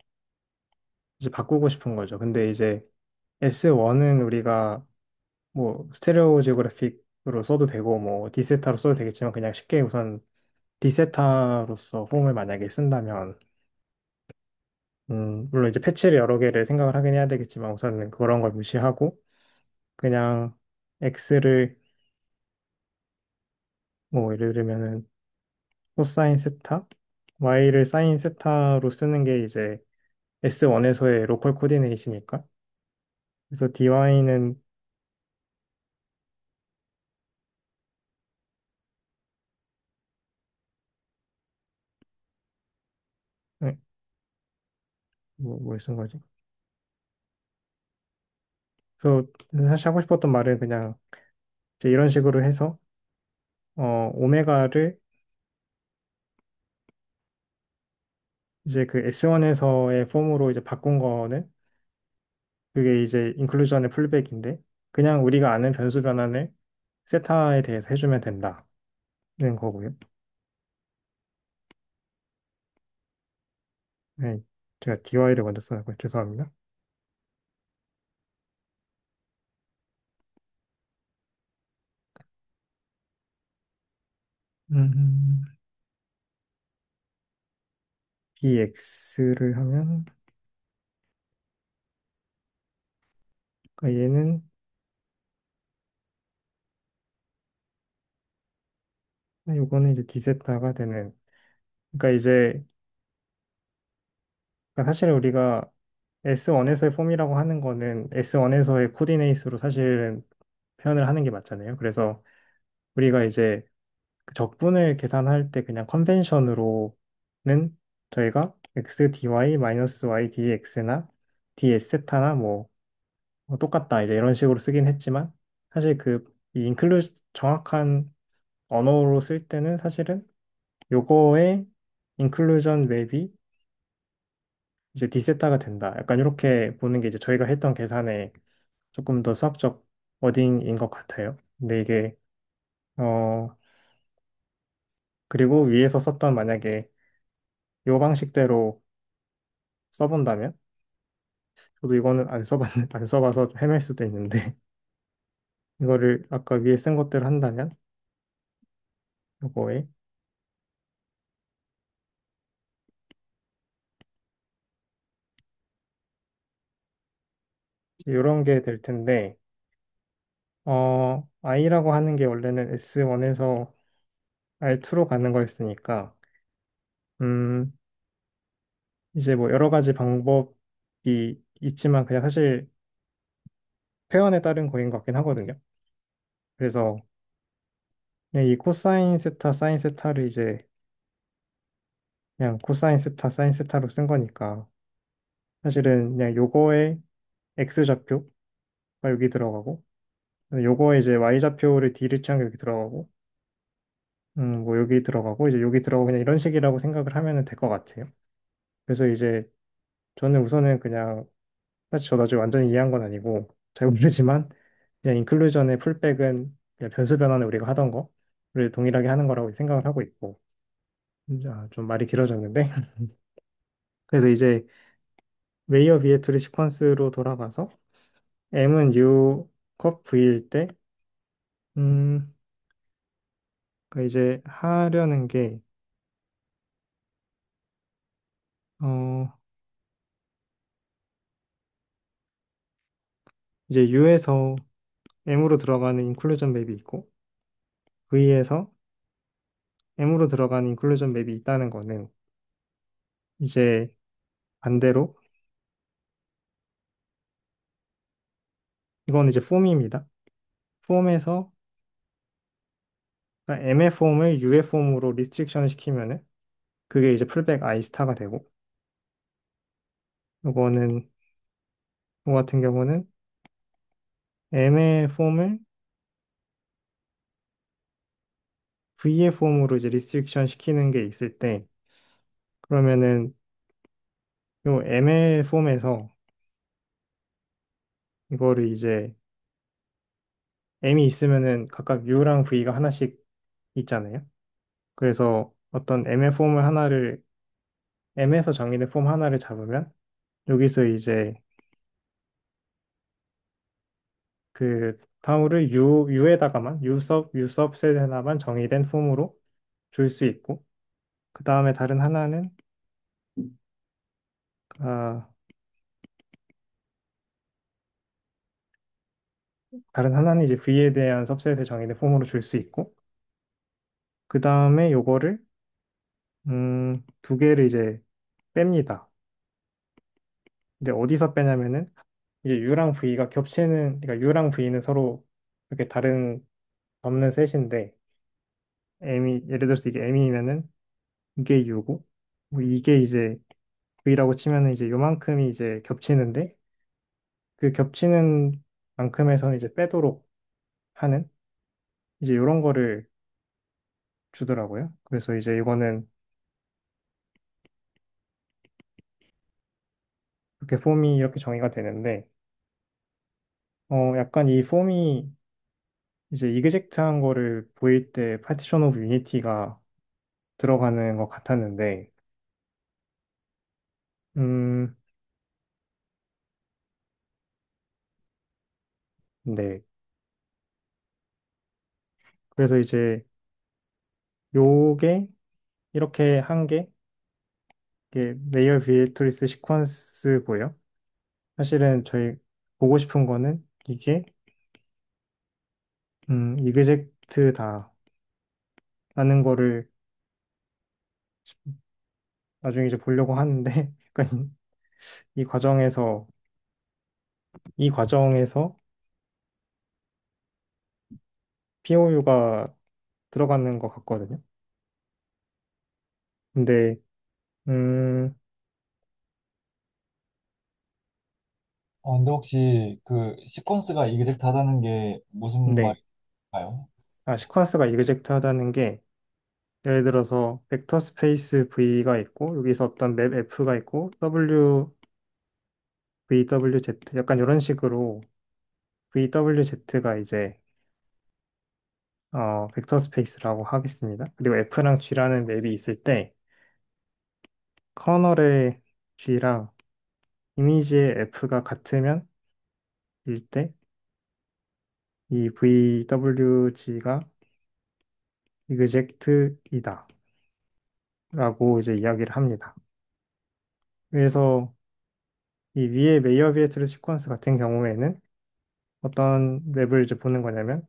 이제 바꾸고 싶은 거죠. 근데 이제 S1은 우리가 뭐 스테레오 지오그래픽으로 써도 되고 뭐 디세타로 써도 되겠지만 그냥 쉽게 우선 디세타로서 폼을 만약에 쓴다면 물론 이제 패치를 여러 개를 생각을 하긴 해야 되겠지만 우선은 그런 걸 무시하고 그냥 x를 뭐 예를 들면은 코사인 세타 y를 사인 세타로 쓰는 게 이제 S1에서의 로컬 코디네이시니까 그래서 dy는 뭘 쓴 거지? 그래서 사실 하고 싶었던 말은 그냥 이제 이런 식으로 해서 오메가를 이제 그 S1에서의 폼으로 이제 바꾼 거는 그게 이제 인클루전의 풀백인데 그냥 우리가 아는 변수 변환을 세타에 대해서 해주면 된다는 거고요. 네, 제가 DY를 먼저 써서 죄송합니다. 음, dx를 하면 그러니까 얘는 요거는 이제 d세타가 되는 그러니까 이제 그러니까 사실 우리가 S1에서의 폼이라고 하는 거는 S1에서의 코디네이트로 사실은 표현을 하는 게 맞잖아요. 그래서 우리가 이제 그 적분을 계산할 때 그냥 컨벤션으로는 저희가 x dy 마이너스 y dx나 ds 세타나 뭐 똑같다 이제 이런 식으로 쓰긴 했지만 사실 그 이 인클루 정확한 언어로 쓸 때는 사실은 요거의 인클루전 맵이 이제 d세타가 된다. 약간 이렇게 보는 게 이제 저희가 했던 계산의 조금 더 수학적 워딩인 것 같아요. 근데 이게 어 그리고 위에서 썼던 만약에 요 방식대로 써본다면 저도 이거는 안 써봐서 좀 헤맬 수도 있는데 이거를 아까 위에 쓴 것대로 한다면 요거에 이런 게 될 텐데 i라고 하는 게 원래는 S1에서 R2로 가는 거였으니까 음 이제 뭐 여러 가지 방법이 있지만 그냥 사실 표현에 따른 거인 것 같긴 하거든요. 그래서 그냥 이 코사인 세타, 사인 세타를 이제 그냥 코사인 세타, 사인 세타로 쓴 거니까 사실은 그냥 요거의 X좌표가 여기 들어가고 요거에 이제 Y좌표를 D를 취한 게 여기 들어가고 뭐 여기 들어가고 이제 여기 들어가고 그냥 이런 식이라고 생각을 하면 될 것 같아요. 그래서 이제 저는 우선은 그냥 사실 저도 아직 완전히 이해한 건 아니고 잘 모르지만 그냥 인클루전의 풀백은 그냥 변수 변환을 우리가 하던 거를 동일하게 하는 거라고 생각을 하고 있고 좀 말이 길어졌는데 그래서 이제 웨이어 비에트리 시퀀스로 돌아가서 M은 U 컷 V일 때 음, 그러니까 이제 하려는 게 어, 이제 U에서 M으로 들어가는 인클루전 맵이 있고 V에서 M으로 들어가는 인클루전 맵이 있다는 거는 이제 반대로 이건 이제 폼입니다. 폼에서 그러니까 M의 폼을 U의 폼으로 리스트릭션을 시키면은 그게 이제 풀백 I 스타가 되고 이거는 이거 같은 경우는 M의 폼을 V의 폼으로 이제 리스트릭션 시키는 게 있을 때 그러면은 요 M의 폼에서 이거를 이제 M이 있으면은 각각 U랑 V가 하나씩 있잖아요. 그래서 어떤 M의 폼을 하나를 M에서 정의된 폼 하나를 잡으면 여기서 이제 그 다음을 U에다가만 U सब셋에다만 정의된 폼으로 줄 수 있고 그 다음에 아, 다른 하나는 이제 V에 대한 सब셋에 정의된 폼으로 줄 수 있고 그 다음에 요거를 두 개를 이제 뺍니다. 근데 어디서 빼냐면은 이제 U랑 V가 겹치는 그러니까 U랑 V는 서로 이렇게 다른 없는 셋인데 M이 예를 들어서 이게 M이면은 이게 U고 뭐 이게 이제 V라고 치면은 이제 요만큼이 이제 겹치는데 그 겹치는 만큼에서는 이제 빼도록 하는 이제 이런 거를 주더라고요. 그래서 이제 이거는 이렇게 폼이 이렇게 정의가 되는데, 약간 이 폼이 이제 이그젝트한 거를 보일 때 파티션 오브 유니티가 들어가는 것 같았는데, 음, 네. 그래서 이제 요게 이렇게 한 게, 이게 레이어 비에트리스 시퀀스고요. 사실은 저희 보고 싶은 거는 이게, 이그젝트다라는 거를 나중에 이제 보려고 하는데, 약간 이 과정에서, 이 과정에서 POU가 들어가는 것 같거든요. 근데, 음, 근데 혹시 그 시퀀스가 이그젝트 하다는 게 무슨 네. 말인가요? 시퀀스가 이그젝트 하다는 게, 예를 들어서 벡터 스페이스 V가 있고, 여기서 어떤 맵 F가 있고, VWZ, 약간 이런 식으로 VWZ가 이제, 벡터 스페이스라고 하겠습니다. 그리고 F랑 G라는 맵이 있을 때, 커널의 G랑 이미지의 F가 같으면, 일 때, 이 VWG가 이그젝트이다. 라고 이제 이야기를 합니다. 그래서 이 위에 메이어 비에트르 시퀀스 같은 경우에는 어떤 맵을 이제 보는 거냐면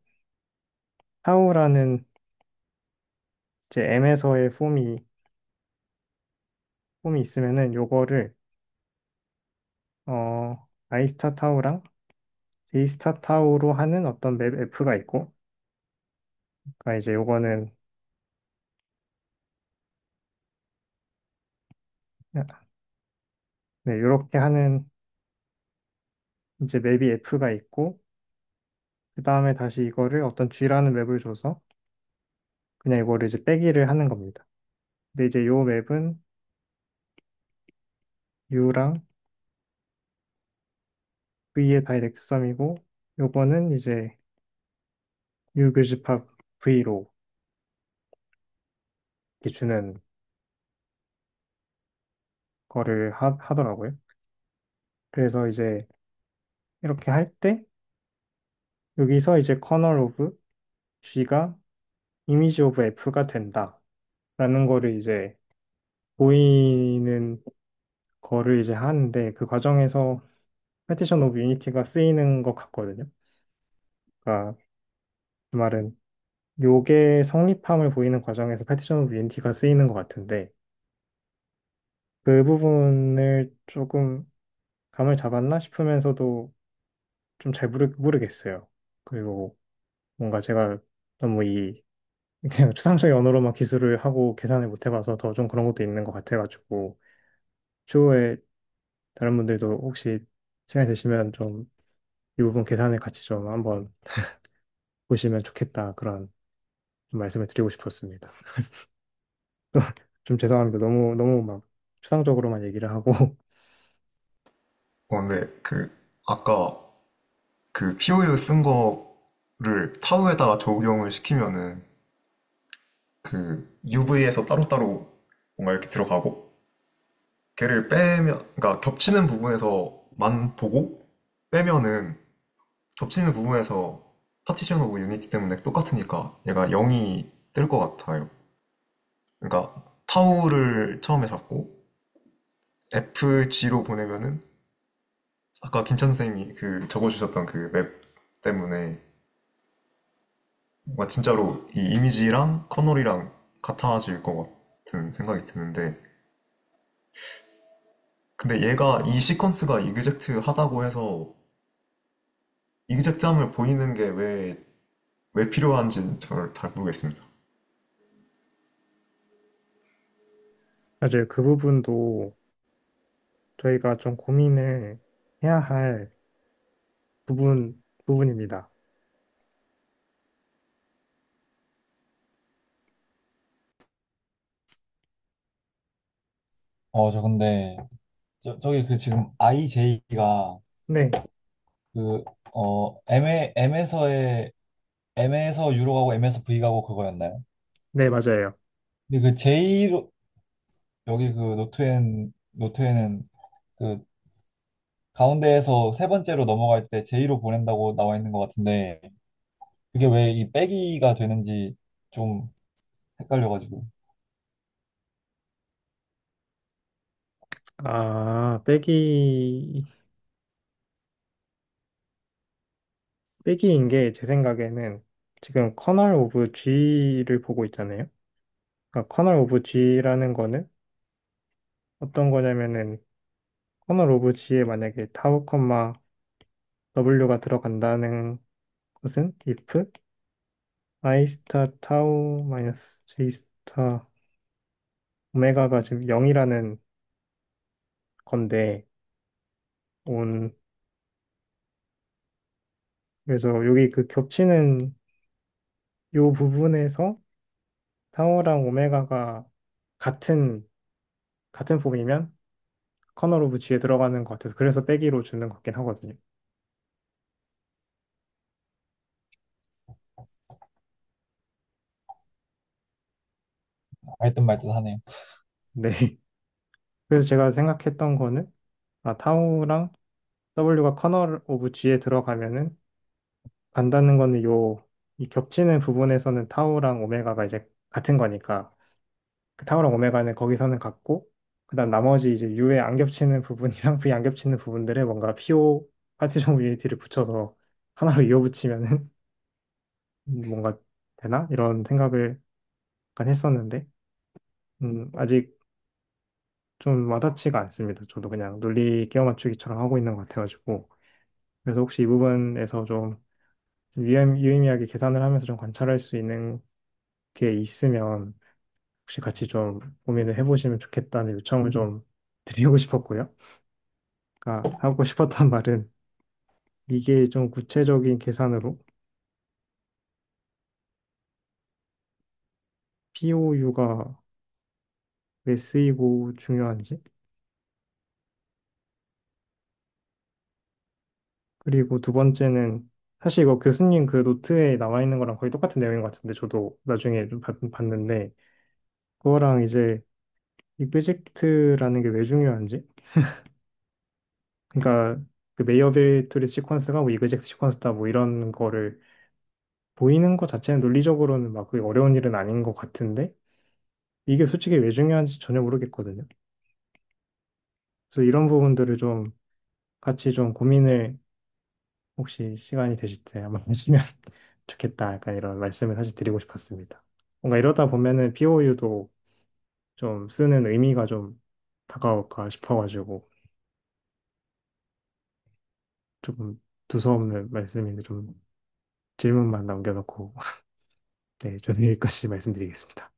타우라는 이제 M에서의 폼이 있으면은 요거를 아이스타 타우랑 제이스타 타우로 하는 어떤 맵 F가 있고 그러니까 이제 요거는 네, 요렇게 하는 이제 맵이 F가 있고 그 다음에 다시 이거를 어떤 G라는 맵을 줘서 그냥 이거를 이제 빼기를 하는 겁니다. 근데 이제 요 맵은 U랑 V의 다이렉트 썸이고 요거는 이제 U 교집합 V로 이렇게 주는 거를 하더라고요. 그래서 이제 이렇게 할 때 여기서 이제 커널 오브 G가 이미지 오브 F가 된다라는 거를 이제 보이는 거를 이제 하는데 그 과정에서 패티션 오브 유니티가 쓰이는 것 같거든요. 그러니까 그 말은 요게 성립함을 보이는 과정에서 패티션 오브 유니티가 쓰이는 것 같은데 그 부분을 조금 감을 잡았나 싶으면서도 좀 잘 모르겠어요. 그리고 뭔가 제가 너무 이 그냥 추상적인 언어로만 기술을 하고 계산을 못 해봐서 더 좀 그런 것도 있는 것 같아가지고 추후에 다른 분들도 혹시 시간 되시면 좀 이 부분 계산을 같이 좀 한번 보시면 좋겠다 그런 좀 말씀을 드리고 싶었습니다. 좀 죄송합니다. 너무 너무 막 추상적으로만 얘기를 하고 근데 아까 POU 쓴 거를 타우에다가 적용을 시키면은 UV에서 따로따로 뭔가 이렇게 들어가고 걔를 빼면, 그러니까 겹치는 부분에서만 보고 빼면은 겹치는 부분에서 파티션 오브 유니티 때문에 똑같으니까 얘가 0이 뜰 것 같아요. 그러니까 타우를 처음에 잡고 FG로 보내면은 아까 김찬 쌤이 적어주셨던 그 맵 때문에 뭔가 진짜로 이 이미지랑 커널이랑 같아질 것 같은 생각이 드는데 근데 얘가 이 시퀀스가 이그젝트 하다고 해서 이그젝트함을 보이는 게 왜 필요한지는 잘 모르겠습니다. 사실 그 부분도 저희가 좀 고민을 해야 할 부분인 부분입니다. 저 근데 저기 그 지금 IJ가 네, 그 M에서 U로 가고 M에서 V 가고 그거였나요? 네, 맞아요. 근데 그 J로 여기 그 노트에는 그 가운데에서 세 번째로 넘어갈 때 J로 보낸다고 나와 있는 것 같은데 그게 왜 이 빼기가 되는지 좀 헷갈려가지고. 아, 빼기인 게 제 생각에는 지금 커널 오브 G를 보고 있잖아요. 그러니까 커널 오브 G라는 거는 어떤 거냐면은 커널 오브 G에 만약에 타우 컴마 W가 들어간다는 것은 if I 스타 타우 마이너스 J 스타 오메가가 지금 0이라는 건데 온 그래서 여기 그 겹치는 요 부분에서 타워랑 오메가가 같은 같은 폼이면 커널 오브 G에 들어가는 것 같아서 그래서 빼기로 주는 것 같긴 하거든요. 알듯 말듯 하네요. 네. 그래서 제가 생각했던 거는 아, 타우랑 W가 커널 오브 G에 들어가면은 간다는 거는 이 겹치는 부분에서는 타우랑 오메가가 이제 같은 거니까 그 타우랑 오메가는 거기서는 같고 그다음 나머지 이제 U에 안 겹치는 부분이랑 V 안 겹치는 부분들에 뭔가 PO 파티션 유니티를 붙여서 하나로 이어붙이면은 뭔가 되나? 이런 생각을 약간 했었는데 아직 좀 와닿지가 않습니다. 저도 그냥 논리 끼워 맞추기처럼 하고 있는 것 같아가지고 그래서 혹시 이 부분에서 좀 유의미하게 계산을 하면서 좀 관찰할 수 있는 게 있으면 혹시 같이 좀 고민을 해보시면 좋겠다는 요청을 좀 드리고 싶었고요. 그러니까 하고 싶었던 말은 이게 좀 구체적인 계산으로 POU가 왜 쓰이고 중요한지 그리고 두 번째는 사실 이거 교수님 그 노트에 나와 있는 거랑 거의 똑같은 내용인 것 같은데 저도 나중에 좀 봤는데 그거랑 이제 이그젝트라는 게 왜 중요한지 그러니까 그 메이어빌리티 시퀀스가 뭐 이그젝트 시퀀스다 뭐 이런 거를 보이는 것 자체는 논리적으로는 막 그게 어려운 일은 아닌 것 같은데 이게 솔직히 왜 중요한지 전혀 모르겠거든요. 그래서 이런 부분들을 좀 같이 좀 고민을 혹시 시간이 되실 때 한번 하시면 좋겠다. 약간 이런 말씀을 사실 드리고 싶었습니다. 뭔가 이러다 보면은 POU도 좀 쓰는 의미가 좀 다가올까 싶어가지고 조금 두서없는 말씀인데 좀 질문만 남겨놓고 네, 저는 여기까지 말씀드리겠습니다.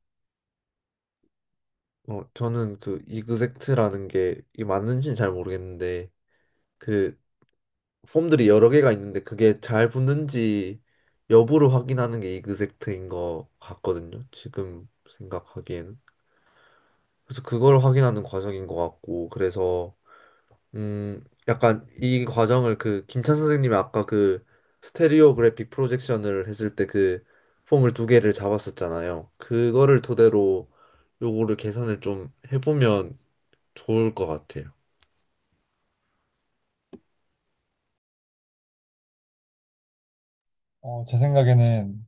저는 그 이그젝트라는 게 이게 맞는지는 잘 모르겠는데 그 폼들이 여러 개가 있는데 그게 잘 붙는지 여부를 확인하는 게 이그젝트인 것 같거든요. 지금 생각하기에는. 그래서 그걸 확인하는 과정인 것 같고 그래서 약간 이 과정을 그 김찬 선생님이 아까 그 스테레오 그래픽 프로젝션을 했을 때 그 폼을 두 개를 잡았었잖아요. 그거를 토대로 요거를 계산을 좀 해보면 좋을 것 같아요. 제 생각에는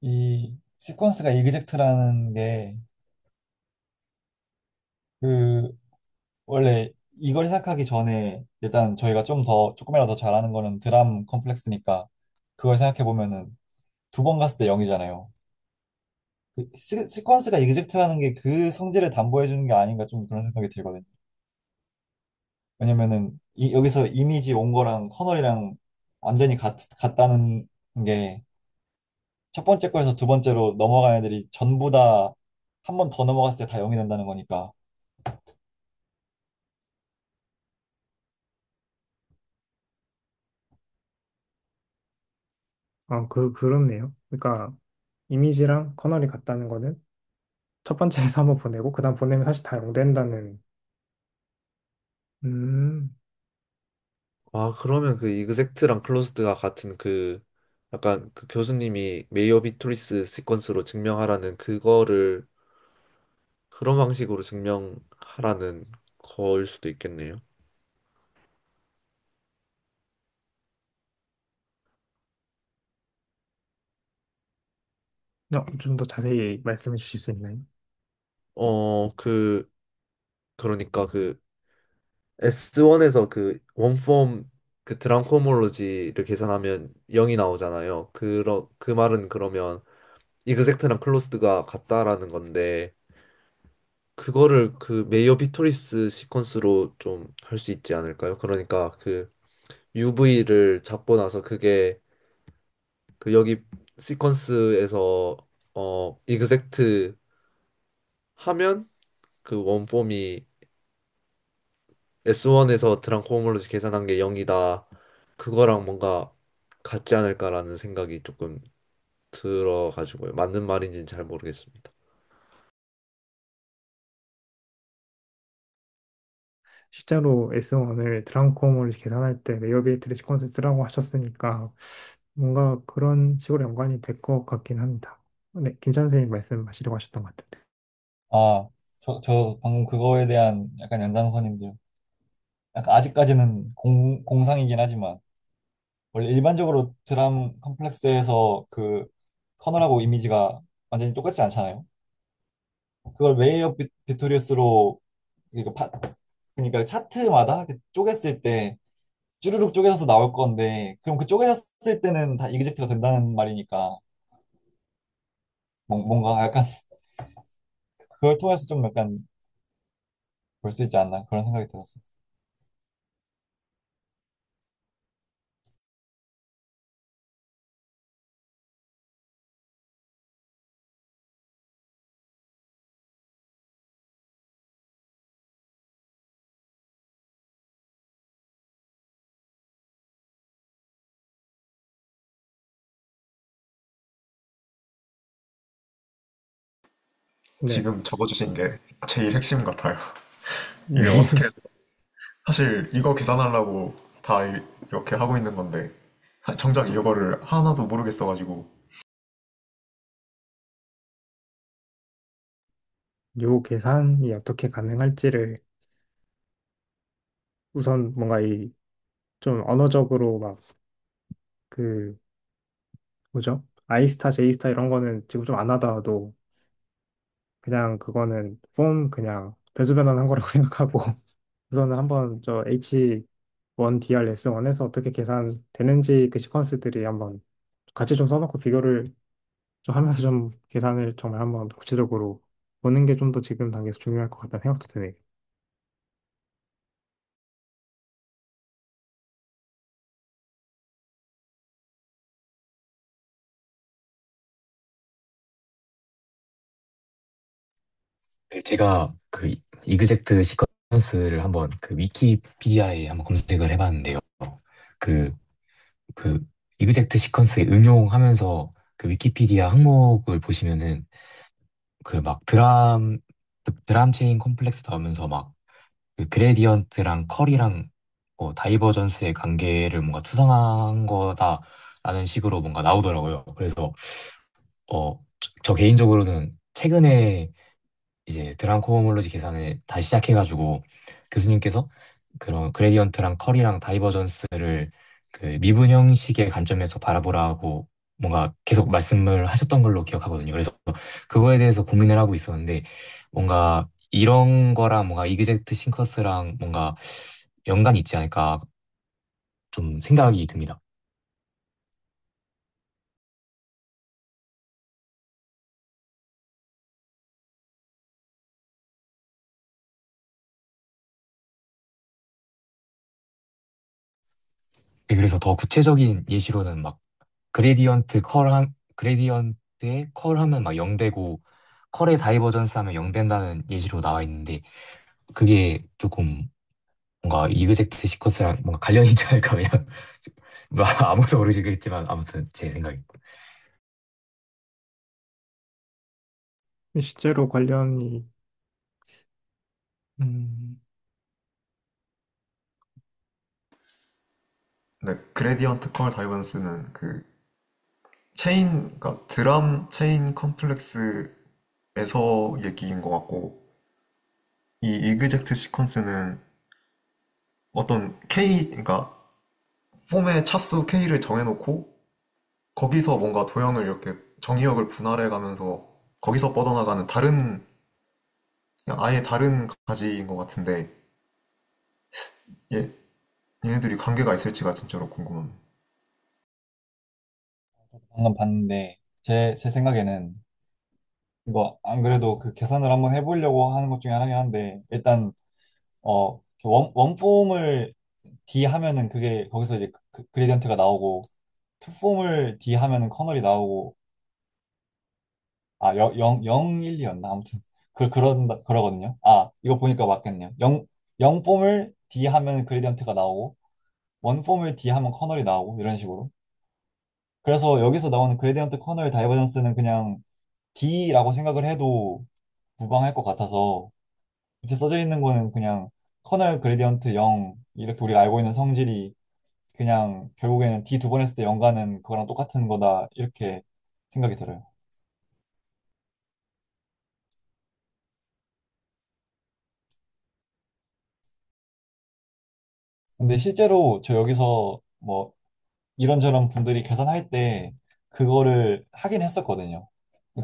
이 시퀀스가 이그젝트라는 게 그 원래 이걸 생각하기 전에 일단 저희가 좀 더 조금이라도 더 잘하는 거는 드람 컴플렉스니까 그걸 생각해 보면은 두 번 갔을 때 0이잖아요. 그 시퀀스가 이그젝트라는 게 그 성질을 담보해 주는 게 아닌가 좀 그런 생각이 들거든요. 왜냐면은 여기서 이미지 온 거랑 커널이랑 완전히 같다는 게 첫 번째 거에서 두 번째로 넘어간 애들이 전부 다 한 번 더 넘어갔을 때 다 0이 된다는 거니까. 그렇네요. 그러니까 이미지랑 커널이 같다는 거는 첫 번째에서 한번 보내고, 그 다음 보내면 사실 다 용된다는, 음, 아, 그러면 그 이그젝트랑 클로즈드가 같은 그 약간 그 교수님이 메이어 비트리스 시퀀스로 증명하라는 그거를 그런 방식으로 증명하라는 거일 수도 있겠네요. 좀 더 자세히 말씀해 주실 수 있나요? 그 그러니까 그 S1에서 그 원폼 그 드럼크 호몰로지를 계산하면 0이 나오잖아요. 그 말은 그러면 이그젝트랑 클로스드가 같다라는 건데 그거를 그 메이어 비토리스 시퀀스로 좀 할 수 있지 않을까요? 그러니까 그 UV를 잡고 나서 그게 그 여기 시퀀스에서 이그젝트 하면 그 원폼이 S1에서 드랑코 호몰로지 계산한 게 0이다. 그거랑 뭔가 같지 않을까라는 생각이 조금 들어가지고요. 맞는 말인지는 잘 모르겠습니다. 실제로 S1을 드랑콤을 계산할 때 메이어비에이트를 시퀀스 쓰라고 하셨으니까 뭔가 그런 식으로 연관이 될 것 같긴 합니다. 네, 김 선생님 말씀하시려고 하셨던 것 같은데. 아, 저 방금 그거에 대한 약간 연장선인데요. 약간 아직까지는 공상이긴 하지만 원래 일반적으로 드람 컴플렉스에서 그 커널하고 이미지가 완전히 똑같지 않잖아요. 그걸 웨이업 비토리어스로 그러니까 그러니까 차트마다 이렇게 쪼갰을 때 쭈루룩 쪼개져서 나올 건데 그럼 그 쪼개졌을 때는 다 이그젝트가 된다는 말이니까 뭔가 약간 그걸 통해서 좀 약간 볼 수 있지 않나 그런 생각이 들었어요. 네. 지금 적어주신 게 제일 핵심 같아요. 네. 이게 어떻게, 사실 이거 계산하려고 다 이렇게 하고 있는 건데, 정작 이거를 하나도 모르겠어가지고, 요 계산이 어떻게 가능할지를 우선 뭔가 이 좀 언어적으로 막 그 뭐죠? 아이스타, 제이스타 이런 거는 지금 좀 안 하더라도 그냥 그거는 폼 그냥 배수 변환한 거라고 생각하고 우선은 한번 저 H1DR S1에서 어떻게 계산되는지 그 시퀀스들이 한번 같이 좀 써놓고 비교를 좀 하면서 좀 계산을 정말 한번 구체적으로 보는 게 좀 더 지금 단계에서 중요할 것 같다는 생각도 드네요. 네, 제가 그 이그젝트 시퀀스를 한번 그 위키피디아에 한번 검색을 해봤는데요. 그, 그 이그젝트 시퀀스에 응용하면서 그 위키피디아 항목을 보시면은 그 막 드람 체인 컴플렉스 나오면서 막 그 그레디언트랑 컬이랑 뭐 다이버전스의 관계를 뭔가 추상한 거다라는 식으로 뭔가 나오더라고요. 그래서 저 개인적으로는 최근에 이제 드랑코 호몰로지 계산을 다시 시작해가지고 교수님께서 그런 그레디언트랑 컬이랑 다이버전스를 그 미분 형식의 관점에서 바라보라고 뭔가 계속 말씀을 하셨던 걸로 기억하거든요. 그래서 그거에 대해서 고민을 하고 있었는데 뭔가 이런 거랑 뭔가 이그젝트 싱커스랑 뭔가 연관이 있지 않을까 좀 생각이 듭니다. 네, 그래서 더 구체적인 예시로는 막 그레디언트에 컬 하면 막 0되고 컬에 다이버전스 하면 0 된다는 예시로 나와 있는데 그게 조금 뭔가 이그젝트 시퀀스랑 뭔가 관련이 있지 않을까 그냥 뭐 아무도 모르시겠지만 아무튼 제 생각이. 실제로 관련이, 음, 네, 그레디언트 컬 다이버전스는 그 체인, 그러니까 드럼 체인 컴플렉스에서 얘기인 것 같고, 이 이그젝트 시퀀스는 어떤 K, 그러니까 폼의 차수 K를 정해놓고 거기서 뭔가 도형을 이렇게 정의역을 분할해 가면서 거기서 뻗어나가는 다른, 그냥 아예 다른 가지인 것 같은데, 얘, 얘네들이 관계가 있을지가 진짜로 궁금합니다. 방금 봤는데 제 생각에는 이거 안 그래도 그 계산을 한번 해보려고 하는 것 중에 하나긴 한데 일단 원폼을 D 하면은 그게 거기서 이제 그레디언트가 나오고 투폼을 D 하면은 커널이 나오고 아 1, 2였나 아무튼 그러거든요. 아 이거 보니까 맞겠네요. 0폼을 D 하면 그레디언트가 나오고 원폼을 D 하면 커널이 나오고 이런 식으로. 그래서 여기서 나오는 그레디언트 커널 다이버전스는 그냥 D라고 생각을 해도 무방할 것 같아서 밑에 써져 있는 거는 그냥 커널 그레디언트 0 이렇게 우리가 알고 있는 성질이 그냥 결국에는 D 두 번 했을 때 0 가는 그거랑 똑같은 거다 이렇게 생각이 들어요. 근데 실제로 저 여기서 뭐 이런저런 분들이 계산할 때 그거를 하긴 했었거든요.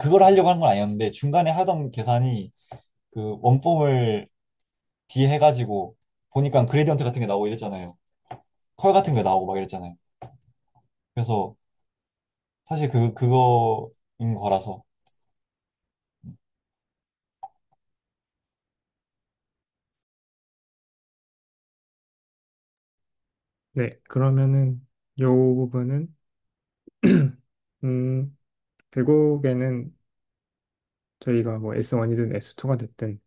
그걸 하려고 한 건 아니었는데 중간에 하던 계산이 그 원폼을 D 해가지고 보니까 그레디언트 같은 게 나오고 이랬잖아요. 컬 같은 게 나오고 막 이랬잖아요. 그래서 사실 그거인 거라서. 네, 그러면은 요 부분은, 음, 결국에는 저희가 뭐 S1이든 S2가 됐든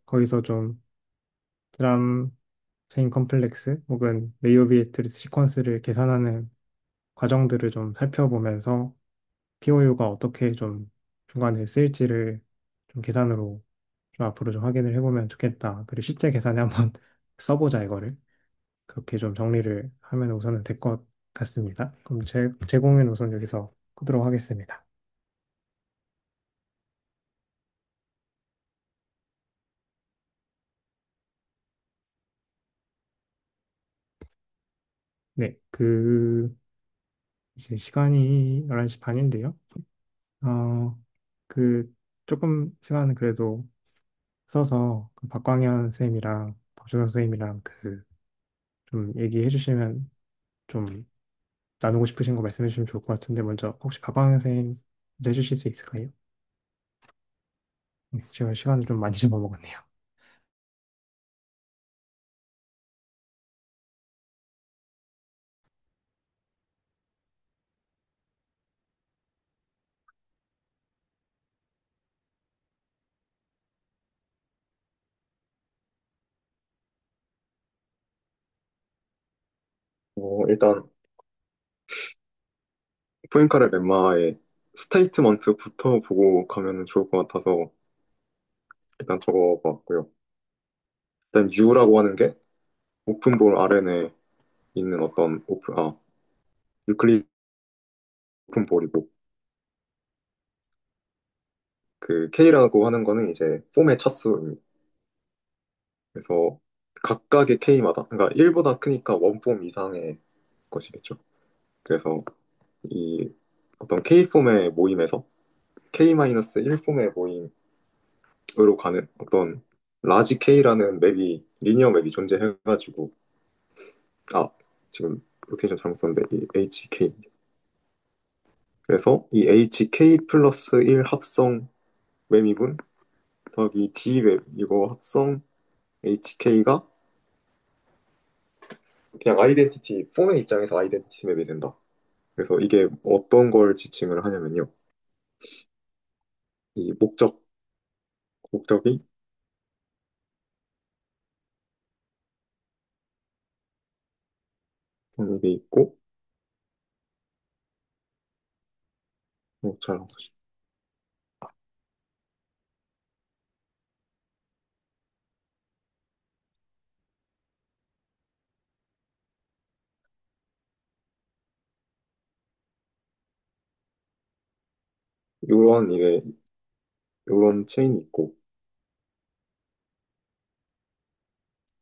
거기서 좀 드람 체인 컴플렉스 혹은 레이어비에트리스 시퀀스를 계산하는 과정들을 좀 살펴보면서 POU가 어떻게 좀 중간에 쓰일지를 좀 계산으로 좀 앞으로 좀 확인을 해보면 좋겠다. 그리고 실제 계산에 한번 써보자, 이거를. 그렇게 좀 정리를 하면 우선은 될 것 같습니다. 그럼 제공은 우선 여기서 끄도록 하겠습니다. 네, 이제 시간이 11시 반인데요. 어, 그, 조금 시간은 그래도 써서 그 박광현 쌤이랑 박준호 선생님이랑 좀 얘기해 주시면 좀 나누고 싶으신 거 말씀해 주시면 좋을 것 같은데 먼저 혹시 박광현 선생님 먼저 해주실 수 있을까요? 네, 제가 시간을 좀 많이 잡아먹었네요. 일단 포인카레 lemma의 스테이트먼트부터 보고 가면 좋을 것 같아서 일단 적어봤고요. 일단 U라고 하는 게 오픈볼 RN에 있는 어떤 유클리드 오픈볼이고, 그 K라고 하는 거는 이제 폼의 차수입니다. 그래서 각각의 K마다, 그러니까 1보다 크니까 원폼 이상의 것이겠죠. 그래서 이 어떤 K폼의 모임에서 K-1폼의 모임으로 가는 어떤 라지 K라는 리니어 맵이 존재해가지고, 아, 지금 로테이션 잘못 썼는데, 이 HK. 그래서 이 HK 플러스 1 합성 웹이분 더하기 D 웹, 이거 합성 HK가 그냥 아이덴티티, 폼의 입장에서 아이덴티티 맵이 된다. 그래서 이게 어떤 걸 지칭을 하냐면요. 이 목적이 돼 있고, 잘 나왔어. 요런 이래, 요런 체인이 있고,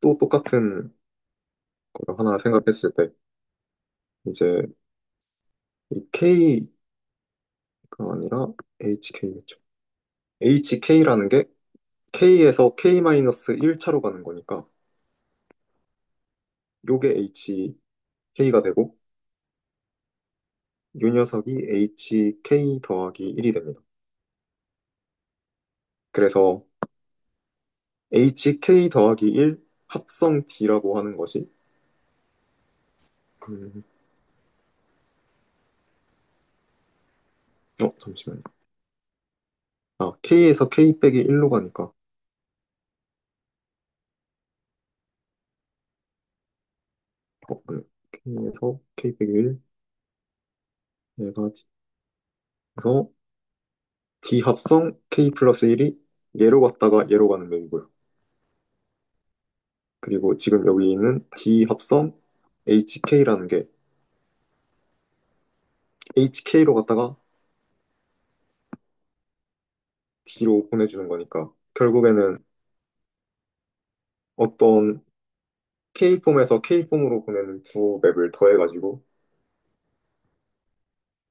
또 똑같은 걸 하나 생각했을 때, 이제 이 K가 아니라 HK겠죠. HK라는 게 K에서 K-1차로 가는 거니까, 요게 HK가 되고, 요 녀석이 HK 더하기 1이 됩니다. 그래서 HK 더하기 1 합성 D라고 하는 것이, 음, 잠시만요. K에서 K 빼기 1로 가니까, 아니, K에서 K 빼기 1, 얘가 D. 그래서 D 합성 K 플러스 1이 얘로 갔다가 얘로 가는 맵이고요. 그리고 지금 여기 있는 D 합성 HK라는 게 HK로 갔다가 D로 보내주는 거니까 결국에는 어떤 K폼에서 K폼으로 보내는 두 맵을 더해가지고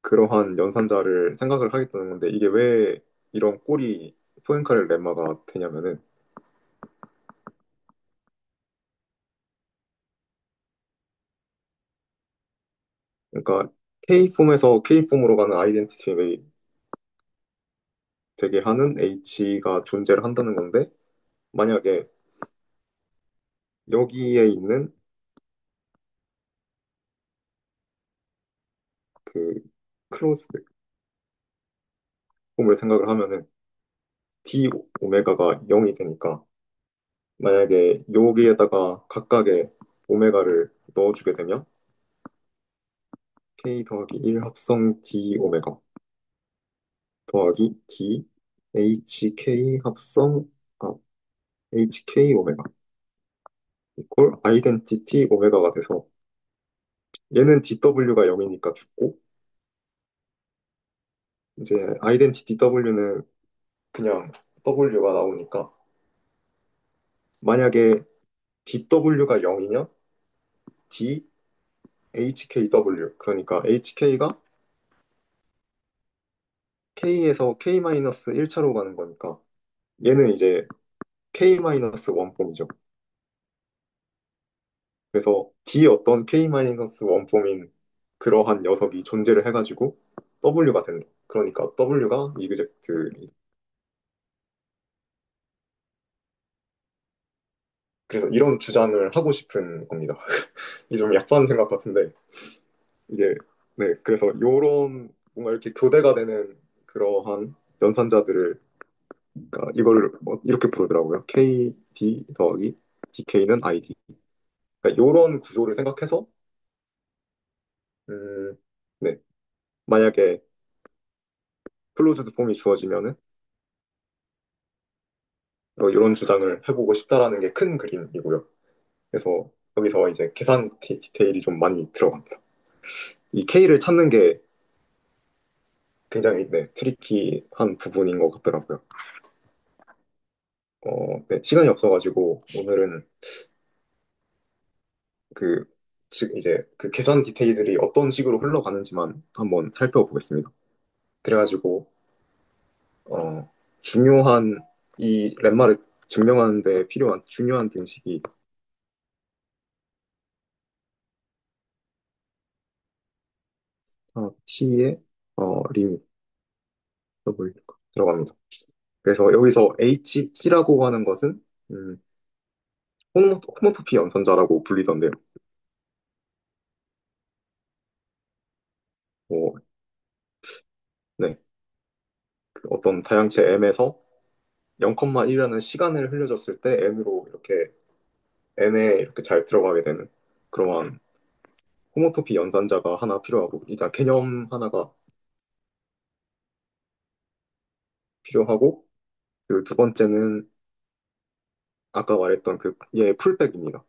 그러한 연산자를 생각을 하겠다는 건데 이게 왜 이런 꼬리 포엔카렐 렘마가 되냐면은 그러니까 K폼에서 K폼으로 가는 아이덴티티 되게 하는 H가 존재를 한다는 건데 만약에 여기에 있는 그 클로즈드 폼을 생각을 하면은 D 오메가가 0이 되니까 만약에 여기에다가 각각의 오메가를 넣어주게 되면 K 더하기 1 합성 D 오메가 더하기 D HK 합성 아, HK 오메가 이퀄 아이덴티티 오메가가 돼서 얘는 DW가 0이니까 죽고 이제 아이덴티티 W는 그냥 W가 나오니까 만약에 DW가 0이면 D HKW 그러니까 HK가 K에서 K-1차로 가는 거니까 얘는 이제 K-1 폼이죠. 그래서 D 어떤 K-1 폼인 그러한 녀석이 존재를 해가지고 W가 된다. 그러니까 W가 이그젝트. 그래서 이런 주장을 하고 싶은 겁니다. 이게 좀 약반 생각 같은데 이게 네 그래서 요런 뭔가 이렇게 교대가 되는 그러한 연산자들을 그러니까 이걸 뭐 이렇게 부르더라고요. KD 더하기 DK는 ID. 그러니까 요런 구조를 생각해서 음, 네 만약에 클로즈드 폼이 주어지면은 이런 주장을 해보고 싶다라는 게 큰 그림이고요. 그래서 여기서 이제 계산 디테일이 좀 많이 들어갑니다. 이 K를 찾는 게 굉장히 네, 트리키한 부분인 것 같더라고요. 네, 시간이 없어가지고 오늘은 그 이제 그 계산 디테일들이 어떤 식으로 흘러가는지만 한번 살펴보겠습니다. 그래가지고 중요한 이 렘마를 증명하는 데 필요한 중요한 등식이 t의 리밋 W가 들어갑니다. 그래서 여기서 HT라고 하는 것은 호모토피 연산자라고 불리던데요. 뭐, 네, 그 어떤 다양체 M에서 0,1이라는 시간을 흘려줬을 때 N으로 이렇게 N에 이렇게 잘 들어가게 되는 그러한 호모토피 연산자가 하나 필요하고, 일단 개념 하나가 필요하고, 그 두 번째는 아까 말했던 그 얘 풀백입니다.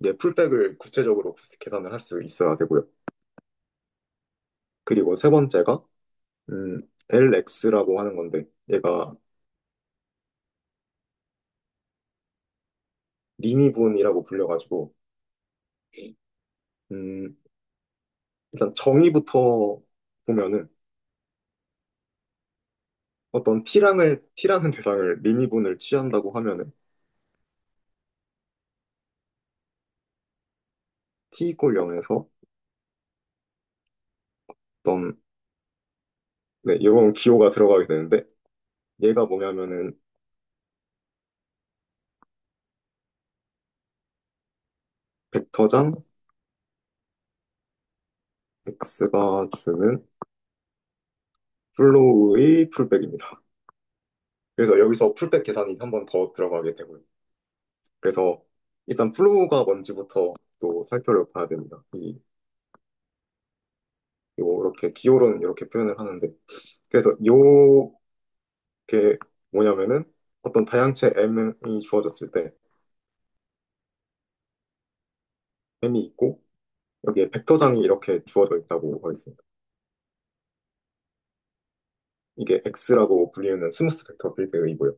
얘 풀백을 구체적으로 계산을 할 수 있어야 되고요. 그리고 세 번째가 LX라고 하는 건데 얘가 리미분이라고 불려가지고 음, 일단 정의부터 보면은 어떤 T라는 대상을 리미분을 취한다고 하면은 T 이퀄 0에서 어떤 네, 이런 기호가 들어가게 되는데 얘가 뭐냐면은 벡터장 X가 주는 플로우의 풀백입니다. 그래서 여기서 풀백 계산이 한 번 더 들어가게 되고요. 그래서 일단 플로우가 뭔지부터 또 살펴봐야 됩니다. 이렇게 기호로는 이렇게 표현을 하는데 그래서 요게 뭐냐면은 어떤 다양체 m이 주어졌을 때 m이 있고 여기에 벡터장이 이렇게 주어져 있다고 하겠습니다. 이게 x라고 불리는 스무스 벡터 필드이고요.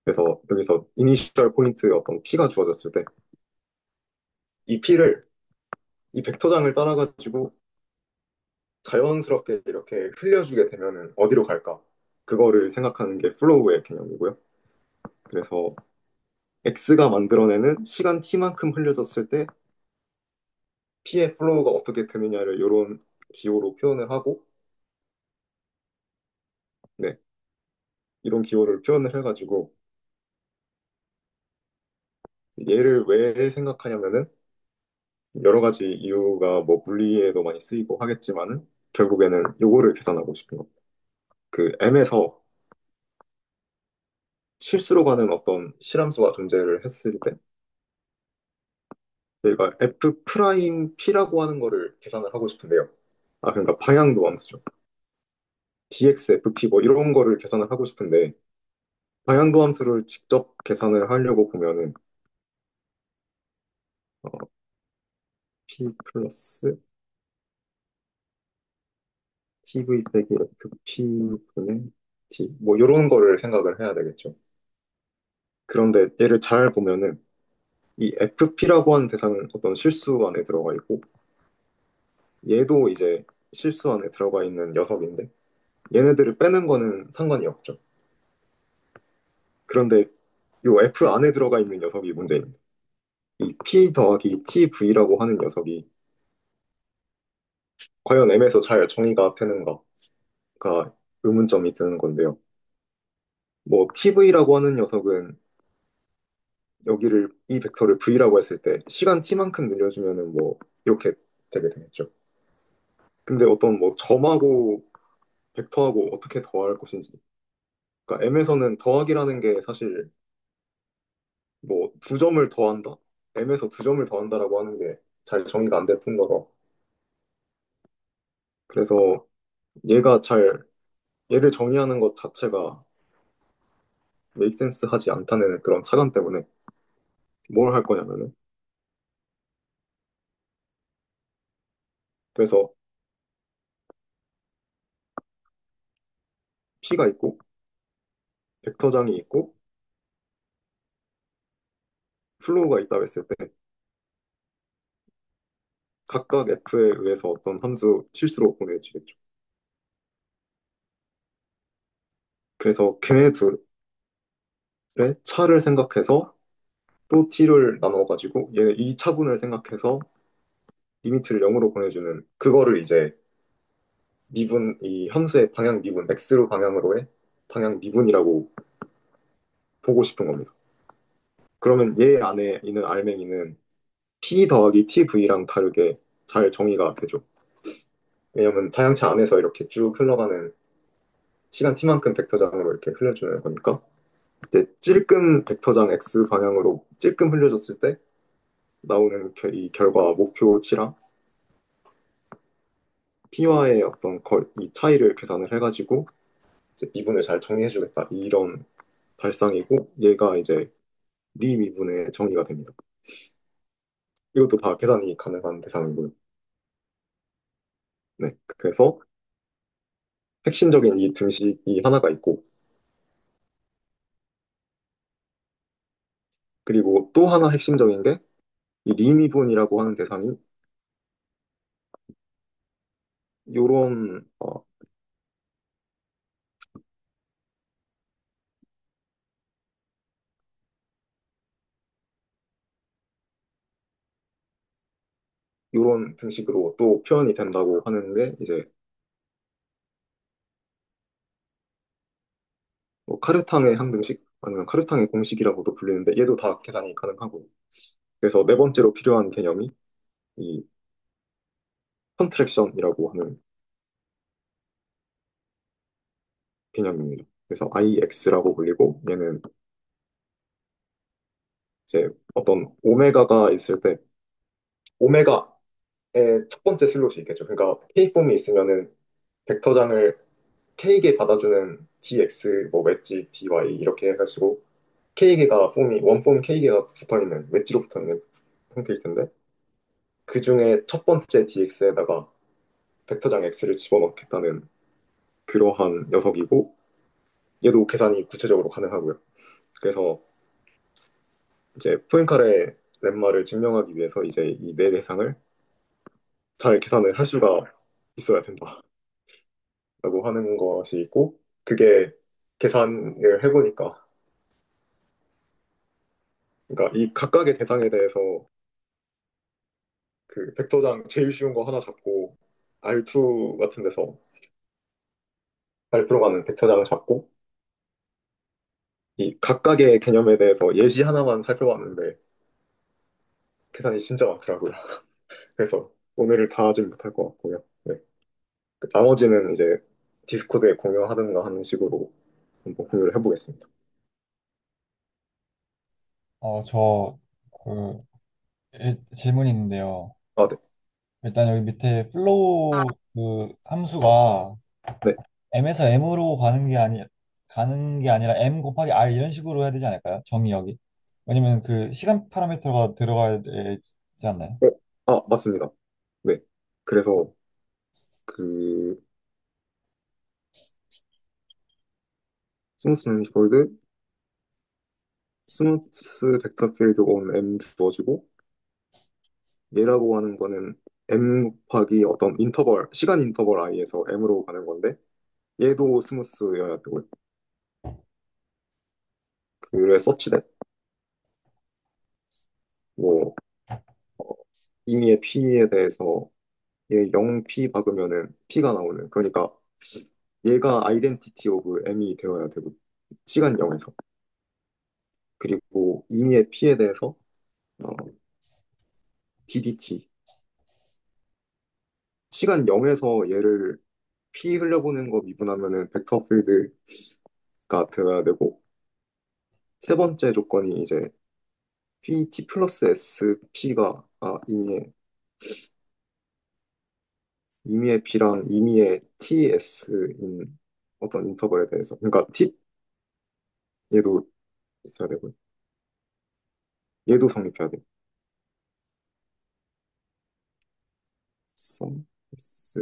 그래서 여기서 이니셜 포인트 어떤 p가 주어졌을 때 이 p를 이 벡터장을 따라가지고 자연스럽게 이렇게 흘려주게 되면은 어디로 갈까? 그거를 생각하는 게 플로우의 개념이고요. 그래서 x가 만들어내는 시간 t만큼 흘려졌을 때 p의 플로우가 어떻게 되느냐를 이런 기호로 표현을 하고, 네, 이런 기호를 표현을 해가지고 얘를 왜 생각하냐면은 여러 가지 이유가 뭐 물리에도 많이 쓰이고 하겠지만은 결국에는 요거를 계산하고 싶은 겁니다. 그 m에서 실수로 가는 어떤 실함수가 존재를 했을 때 저희가 f 프라임 p라고 하는 거를 계산을 하고 싶은데요. 아, 그러니까 방향도 함수죠. dx, fp 뭐 이런 거를 계산을 하고 싶은데 방향도 함수를 직접 계산을 하려고 보면은 어, p 플러스 tv 빼기 fp 분의 t 뭐 이런 거를 생각을 해야 되겠죠. 그런데 얘를 잘 보면은 이 fp라고 하는 대상은 어떤 실수 안에 들어가 있고 얘도 이제 실수 안에 들어가 있는 녀석인데 얘네들을 빼는 거는 상관이 없죠. 그런데 요 f 안에 들어가 있는 녀석이 문제입니다. 이 p 더하기 tv라고 하는 녀석이 과연 m에서 잘 정의가 되는가가 의문점이 드는 건데요. 뭐 tv라고 하는 녀석은 여기를 이 벡터를 v라고 했을 때 시간 t만큼 늘려주면은 뭐 이렇게 되게 되겠죠. 근데 어떤 뭐 점하고 벡터하고 어떻게 더할 것인지. 그러니까 m에서는 더하기라는 게 사실 뭐 두 점을 더한다. m에서 두 점을 더한다라고 하는 게 잘 정의가 안 될 뿐더러 그래서 얘가 잘 얘를 정의하는 것 자체가 메이크 센스 하지 않다는 그런 차관 때문에 뭘 할 거냐면은 그래서 P가 있고 벡터장이 있고 플로우가 있다고 했을 때 각각 F에 의해서 어떤 함수 실수로 보내주겠죠. 그래서 걔네 둘의 차를 생각해서 또 T를 나눠가지고 얘네 이 차분을 생각해서 리미트를 0으로 보내주는 그거를 이제 미분 이 함수의 방향 미분 X로 방향으로의 방향 미분이라고 보고 싶은 겁니다. 그러면 얘 안에 있는 알맹이는 P 더하기 TV랑 다르게 잘 정의가 되죠. 왜냐면 다양체 안에서 이렇게 쭉 흘러가는 시간 t만큼 벡터장으로 이렇게 흘려주는 거니까 이제 찔끔 벡터장 x 방향으로 찔끔 흘려줬을 때 나오는 이 결과 목표치랑 P와의 어떤 이 차이를 계산을 해가지고 이제 미분을 잘 정의해주겠다 이런 발상이고 얘가 이제 리 미분의 정의가 됩니다. 이것도 다 계산이 가능한 대상이고요. 네, 그래서 핵심적인 이 등식이 하나가 있고 그리고 또 하나 핵심적인 게 이 리미분이라고 하는 대상이 요런 요런 등식으로 또 표현이 된다고 하는 게 이제 뭐 카르탕의 항등식 아니면 카르탕의 공식이라고도 불리는데 얘도 다 계산이 가능하고 그래서 네 번째로 필요한 개념이 이 컨트랙션이라고 하는 개념입니다. 그래서 IX라고 불리고 얘는 이제 어떤 오메가가 있을 때 오메가의 첫 번째 슬롯이 있겠죠. 그러니까 K폼이 있으면은 벡터장을 K개 받아주는 DX, 뭐 웨지, DY 이렇게 해가지고 K개가 폼이 원폼 K개가 붙어있는 웨지로 붙어있는 형태일 텐데 그 중에 첫 번째 DX에다가 벡터장 X를 집어넣겠다는 그러한 녀석이고 얘도 계산이 구체적으로 가능하고요. 그래서 이제 포인카레 렘마를 증명하기 위해서 이제 이 네 대상을 잘 계산을 할 수가 있어야 된다라고 하는 것이 있고 그게 계산을 해보니까 그러니까 이 각각의 대상에 대해서 그 벡터장 제일 쉬운 거 하나 잡고 R2 같은 데서 잘 들어가는 벡터장을 잡고 이 각각의 개념에 대해서 예시 하나만 살펴봤는데 계산이 진짜 많더라고요. 그래서 오늘을 다 하진 못할 것 같고요. 네. 그 나머지는 이제 디스코드에 공유하든가 하는 식으로 한번 공유를 해보겠습니다. 그, 질문이 있는데요. 아, 네. 일단 여기 밑에 플로우 그 함수가 네. M에서 M으로 가는 게 아니라 M 곱하기 R 이런 식으로 해야 되지 않을까요? 정의역이. 왜냐면 그 시간 파라미터가 들어가야 되지 않나요? 어, 맞습니다. 네. 그래서 그 스무스 매니폴드, 스무스 벡터 필드 온 M 주어지고 얘라고 하는 거는 M 곱하기 어떤 인터벌, 시간 인터벌 i에서 M으로 가는 건데 얘도 스무스여야 되고요. 그래 서치대 뭐 임의의 P에 대해서 얘 0P 박으면은 P가 나오는 그러니까 얘가 아이덴티티 오브 M이 되어야 되고 시간 0에서 그리고 임의의 P에 대해서 어, DDT 시간 0에서 얘를 P 흘려보낸 거 미분하면은 벡터 필드가 되어야 되고 세 번째 조건이 이제 PT 플러스 SP가 임의의 P랑 임의의 TS인 어떤 인터벌에 대해서 그러니까 팁 얘도 있어야 되고 얘도 성립해야 돼. 썸 S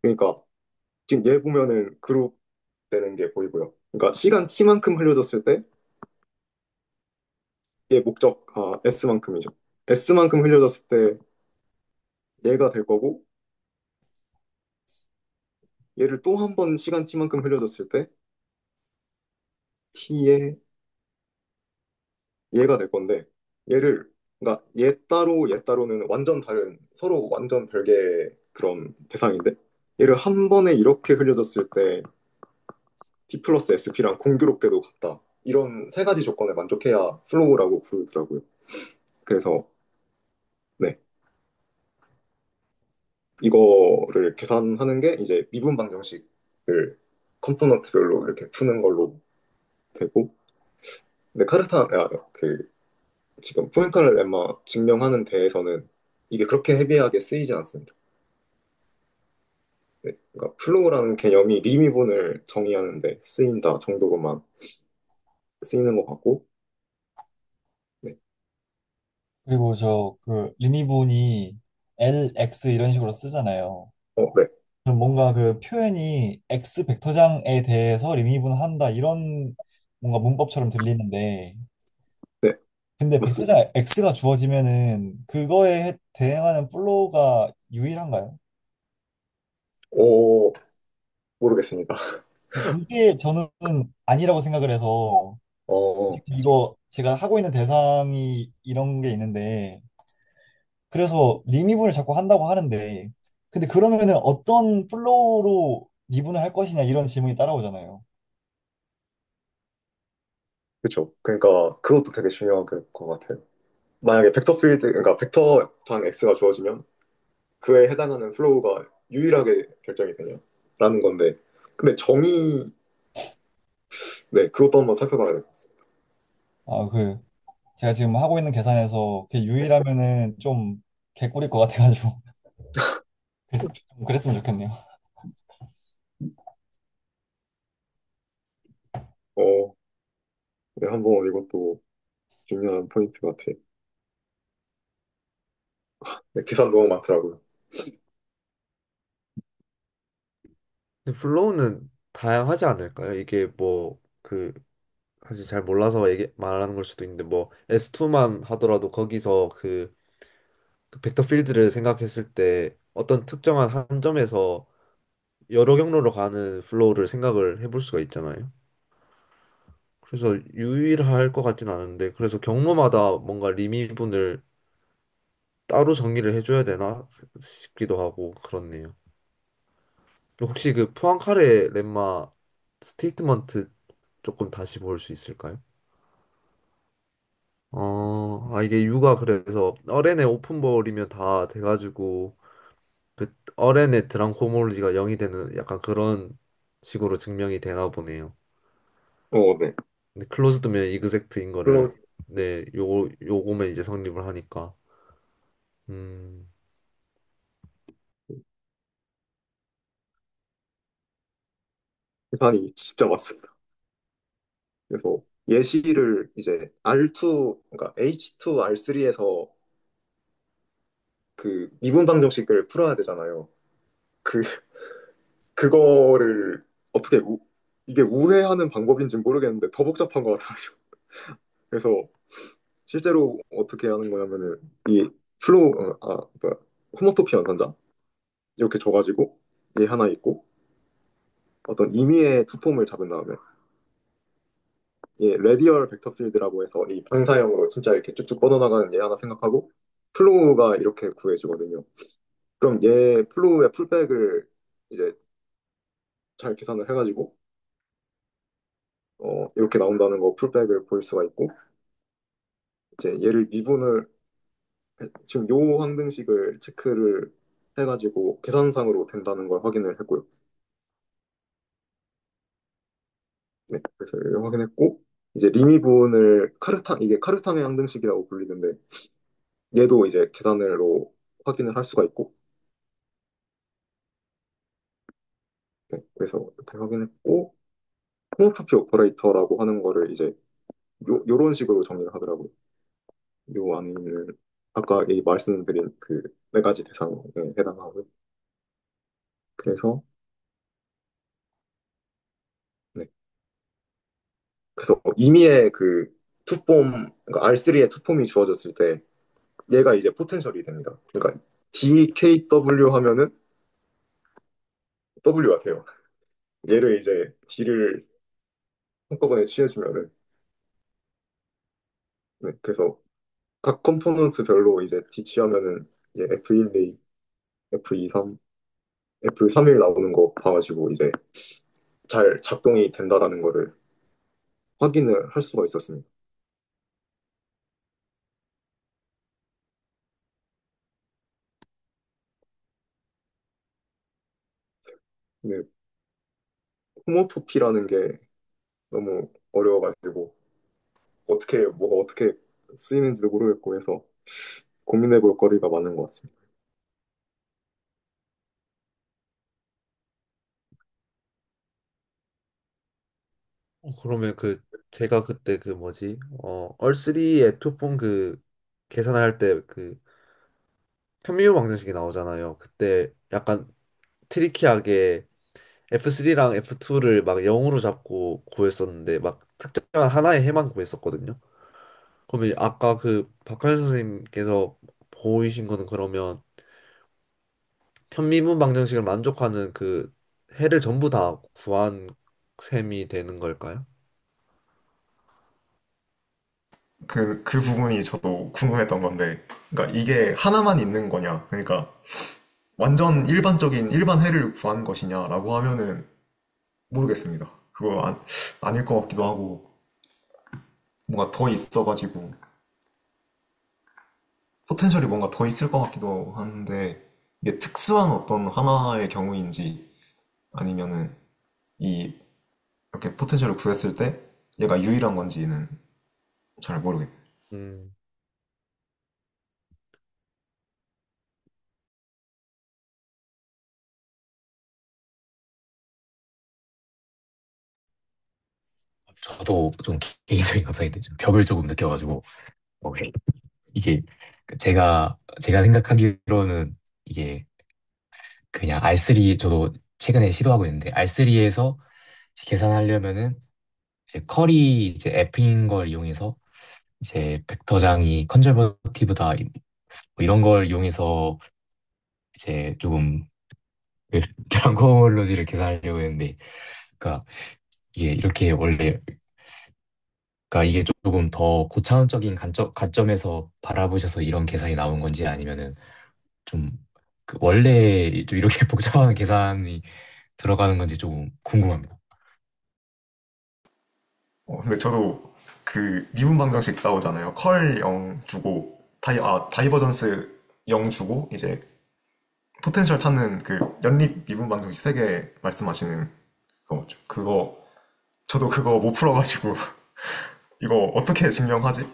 그러니까 지금 얘 보면은 그룹 되는 게 보이고요. 그러니까 시간 t만큼 흘려줬을 때 얘 목적 s만큼이죠. s만큼 흘려줬을 때 얘가 될 거고 얘를 또 한 번 시간 t만큼 흘려줬을 때 t의 얘가 될 건데 얘를 그러니까 얘 따로는 완전 다른 서로 완전 별개의 그런 대상인데 얘를 한 번에 이렇게 흘려줬을 때 t 플러스 sp랑 공교롭게도 같다. 이런 세 가지 조건을 만족해야 플로우라고 부르더라고요. 그래서 네 이거를 계산하는 게 이제 미분 방정식을 컴포넌트별로 이렇게 푸는 걸로 되고 근데 그 지금 포인카르 렘마 증명하는 데에서는 이게 그렇게 헤비하게 쓰이진 않습니다. 네, 그러니까 플로우라는 개념이 리미분을 정의하는데 쓰인다 정도로만 쓰이는 것 같고, 네, 그리고 저 그 리미분이 LX 이런 식으로 쓰잖아요. 네, 그럼 뭔가 그 표현이 X 벡터장에 대해서 리미분한다 이런 뭔가 문법처럼 들리는데 네, 근데 맞습니다. 벡터장 X가 주어지면은 그거에 대응하는 플로우가 유일한가요? 오, 모르겠습니다. 그게 저는 아니라고 생각을 해서 어, 지금 이거 제가 하고 있는 대상이 이런 게 있는데 그래서 리미분을 자꾸 한다고 하는데 근데 그러면은 어떤 플로우로 미분을 할 것이냐 이런 질문이 따라오잖아요. 그렇죠. 그러니까 그것도 되게 중요한 것 같아요. 만약에 벡터 필드, 그러니까 벡터 장 X가 주어지면 그에 해당하는 플로우가 유일하게 결정이 되냐? 라는 건데, 근데 정의, 네, 그것도 한번 살펴봐야 될 것 같습니다. 아, 그 제가 지금 하고 있는 계산에서 그게 유일하면은 좀 개꿀일 것 같아가지고 좀 그랬으면 좋겠네요. 어, 네, 한번 이것도 중요한 포인트 같아요. 네, 계산 너무 많더라고요. 플로우는 다양하지 않을까요? 이게 뭐, 그, 사실 잘 몰라서 말하는 걸 수도 있는데, 뭐, S2만 하더라도 거기서 그 벡터 필드를 생각했을 때 어떤 특정한 한 점에서 여러 경로로 가는 플로우를 생각을 해볼 수가 있잖아요. 그래서 유일할 것 같진 않은데, 그래서 경로마다 뭔가 리미분을 따로 정리를 해줘야 되나 싶기도 하고 그렇네요. 혹시 그 푸앙카레 렘마 스테이트먼트 조금 다시 볼 수 있을까요? 이게 U가 그래서 어렌의 오픈볼이면 다 돼가지고 그 어렌의 드랑코몰리지가 0이 되는 약간 그런 식으로 증명이 되나 보네요. 네. 근데 클로즈드면 이그젝트인 거를 클로즈 네, 요거면 이제 성립을 하니까 음, 계산이 진짜 많습니다. 그래서 예시를 이제 R2, 그러니까 H2, R3에서 그 미분 방정식을 풀어야 되잖아요. 그, 그거를 어떻게, 이게 우회하는 방법인지 모르겠는데 더 복잡한 것 같아가지고. 그래서 실제로 어떻게 하는 거냐면은 이 플로우, 뭐야, 호모토피 연산자 이렇게 줘가지고 얘 하나 있고 어떤 임의의 투폼을 잡은 다음에 얘 레디얼 벡터 필드라고 해서 이 방사형으로 진짜 이렇게 쭉쭉 뻗어나가는 얘 하나 생각하고 플로우가 이렇게 구해지거든요. 그럼 얘 플로우의 풀백을 이제 잘 계산을 해가지고 이렇게 나온다는 거 풀백을 볼 수가 있고 이제 얘를 미분을 지금 요 항등식을 체크를 해가지고 계산상으로 된다는 걸 확인을 했고요. 네, 그래서 이걸 확인했고 이제 리미분을 이게 카르탄의 항등식이라고 불리는데 얘도 이제 계산으로 확인을 할 수가 있고 네, 그래서 이렇게 확인했고 호모토피 오퍼레이터라고 하는 거를 이제 요런 식으로 정리를 하더라고요. 요 안에 있는 아까 이 말씀드린 그 네 가지 대상에 해당하고요. 그래서 네, 그래서 임의의 그 투폼 그러니까 R3의 투폼이 주어졌을 때 얘가 이제 포텐셜이 됩니다. 그러니까 DKW 하면은 W가 돼요. 얘를 이제 D를 한꺼번에 취해주면은 네, 그래서 각 컴포넌트별로 이제 D 취하면은 얘 F1A, F23, F31 나오는 거 봐가지고 이제 잘 작동이 된다라는 거를 확인을 할 수가 있었습니다. 근데 호모토피라는 게 너무 어려워가지고 뭐가 어떻게 쓰이는지도 모르겠고 해서 고민해 볼 거리가 많은 것 같습니다. 그러면 제가 그때 뭐지? 얼3의 투폰 계산할 때 편미분 방정식이 나오잖아요. 그때 약간 트리키하게 F3랑 F2를 막 0으로 잡고 구했었는데 막 특정한 하나의 해만 구했었거든요. 그러면 아까 박하연 선생님께서 보이신 거는 그러면 편미분 방정식을 만족하는 해를 전부 다 구한 셈이 되는 걸까요? 그 부분이 저도 궁금했던 건데, 그러니까 이게 하나만 있는 거냐? 그러니까 완전 일반적인 일반 해를 구한 것이냐라고 하면은 모르겠습니다. 그거 아닐 것 같기도 하고, 뭔가 더 있어가지고, 포텐셜이 뭔가 더 있을 것 같기도 한데, 이게 특수한 어떤 하나의 경우인지, 아니면은 이, 이렇게 포텐셜을 구했을 때 얘가 유일한 건지는 잘 모르겠네요. 음, 저도 좀 개인적인 감상인데 좀 벽을 조금 느껴가지고 어, 이게 제가 생각하기로는 이게 그냥 R3 저도 최근에 시도하고 있는데 R3에서 계산하려면은 이제 컬이 이제 F인 걸 이용해서 이제 벡터장이 컨저버티브다 뭐 이런 걸 이용해서 이제 조금 그 드라곤로지를 계산하려고 했는데 그러니까 이게 이렇게 원래 그러니까 이게 조금 더 고차원적인 관점에서 바라보셔서 이런 계산이 나온 건지 아니면은 좀 원래 좀 이렇게 복잡한 계산이 들어가는 건지 조금 궁금합니다. 근데 저도 그 미분 방정식 나오잖아요. 컬 0 주고, 다이버전스 0 주고, 이제 포텐셜 찾는 그 연립 미분 방정식 3개 말씀하시는 거죠. 저도 그거 못 풀어가지고, 이거 어떻게 증명하지?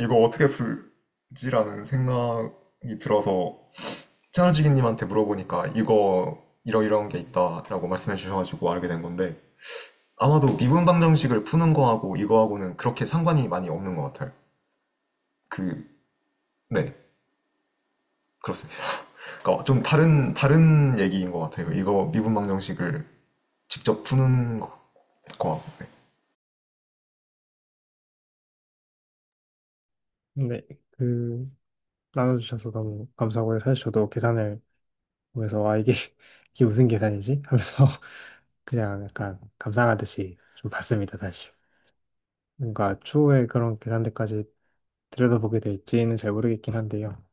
이거 어떻게 풀지라는 생각이 들어서, 채널지기님한테 물어보니까 이거 이런 게 있다라고 말씀해 주셔가지고 알게 된 건데, 아마도 미분 방정식을 푸는 거하고 이거하고는 그렇게 상관이 많이 없는 것 같아요. 그, 네, 그렇습니다. 그러니까 좀 다른 얘기인 것 같아요. 이거 미분 방정식을 직접 푸는 거하고. 네. 네, 그 나눠주셔서 너무 감사하고요. 사실 저도 계산을 보면서 아 이게 이게 무슨 계산이지? 하면서 그냥 약간 감상하듯이 좀 봤습니다, 사실. 뭔가 추후에 그런 계산들까지 들여다보게 될지는 잘 모르겠긴 한데요.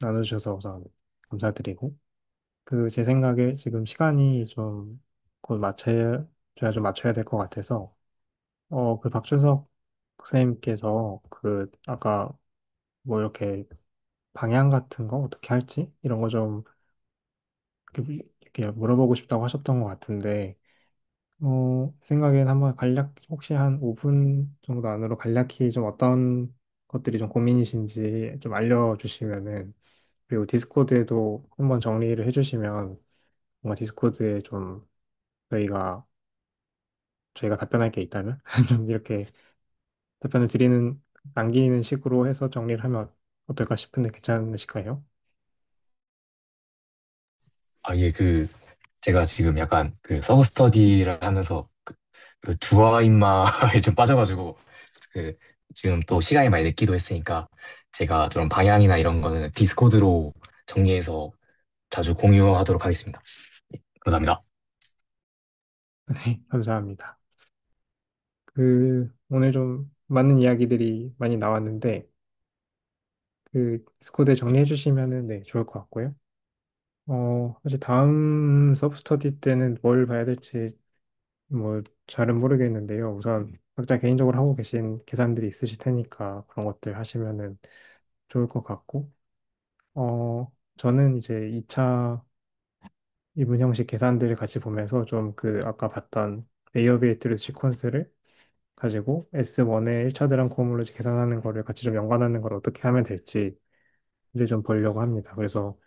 나눠주셔서 우선 감사드리고 제 생각에 지금 시간이 좀 곧 제가 좀 맞춰야 될 것 같아서 박준석 선생님께서 아까 뭐 이렇게 방향 같은 거 어떻게 할지 이런 거 좀 이렇게 물어보고 싶다고 하셨던 것 같은데 생각엔 한번 간략 혹시 한 5분 정도 안으로 간략히 좀 어떤 것들이 좀 고민이신지 좀 알려주시면은 그리고 디스코드에도 한번 정리를 해주시면 뭔가 디스코드에 좀 저희가 저희가 답변할 게 있다면 좀 이렇게 답변을 남기는 식으로 해서 정리를 하면 어떨까 싶은데 괜찮으실까요? 아, 예, 제가 지금 약간 서브 스터디를 하면서 주어인마에 좀 빠져가지고, 그, 지금 또 시간이 많이 늦기도 했으니까, 제가 그런 방향이나 이런 거는 디스코드로 정리해서 자주 공유하도록 하겠습니다. 예, 감사합니다. 네, 감사합니다. 오늘 좀 많은 이야기들이 많이 나왔는데, 디스코드에 정리해 주시면은, 네, 좋을 것 같고요. 사실 다음 서브스터디 때는 뭘 봐야 될지, 뭐, 잘은 모르겠는데요. 우선, 각자 개인적으로 하고 계신 계산들이 있으실 테니까, 그런 것들 하시면은 좋을 것 같고, 저는 이제 2차 이분 형식 계산들을 같이 보면서 좀 아까 봤던 베이어베이트를 시퀀스를 가지고 S1의 1차 대란 코오몰로지 계산하는 거를 같이 좀 연관하는 걸 어떻게 하면 될지를 좀 보려고 합니다. 그래서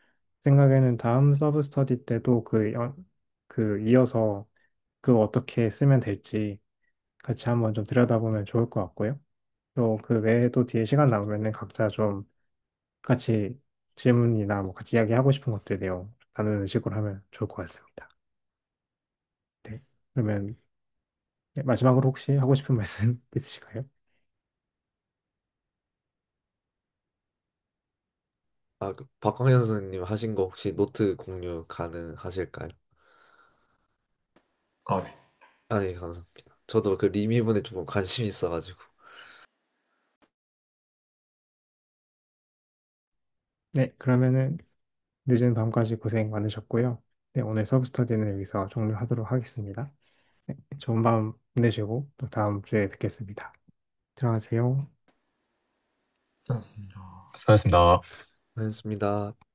생각에는 다음 서브 스터디 때도 이어서 그거 어떻게 쓰면 될지 같이 한번 좀 들여다보면 좋을 것 같고요. 또 그 외에도 뒤에 시간 남으면은 각자 좀 같이 질문이나 뭐 같이 이야기하고 싶은 것들 내용 나누는 식으로 하면 좋을 것 같습니다. 네. 그러면 네, 마지막으로 혹시 하고 싶은 말씀 있으실까요? 아, 그 박광현 선생님 하신 거 혹시 노트 공유 가능하실까요? 아, 네. 아, 네, 감사합니다. 저도 그 리미분에 좀 관심이 있어가지고. 네, 그러면은 늦은 밤까지 고생 많으셨고요. 네, 오늘 서브스터디는 여기서 종료하도록 하겠습니다. 네, 좋은 밤 보내시고 또 다음 주에 뵙겠습니다. 들어가세요. 수고하셨습니다. 수고하셨습니다. 고맙습니다.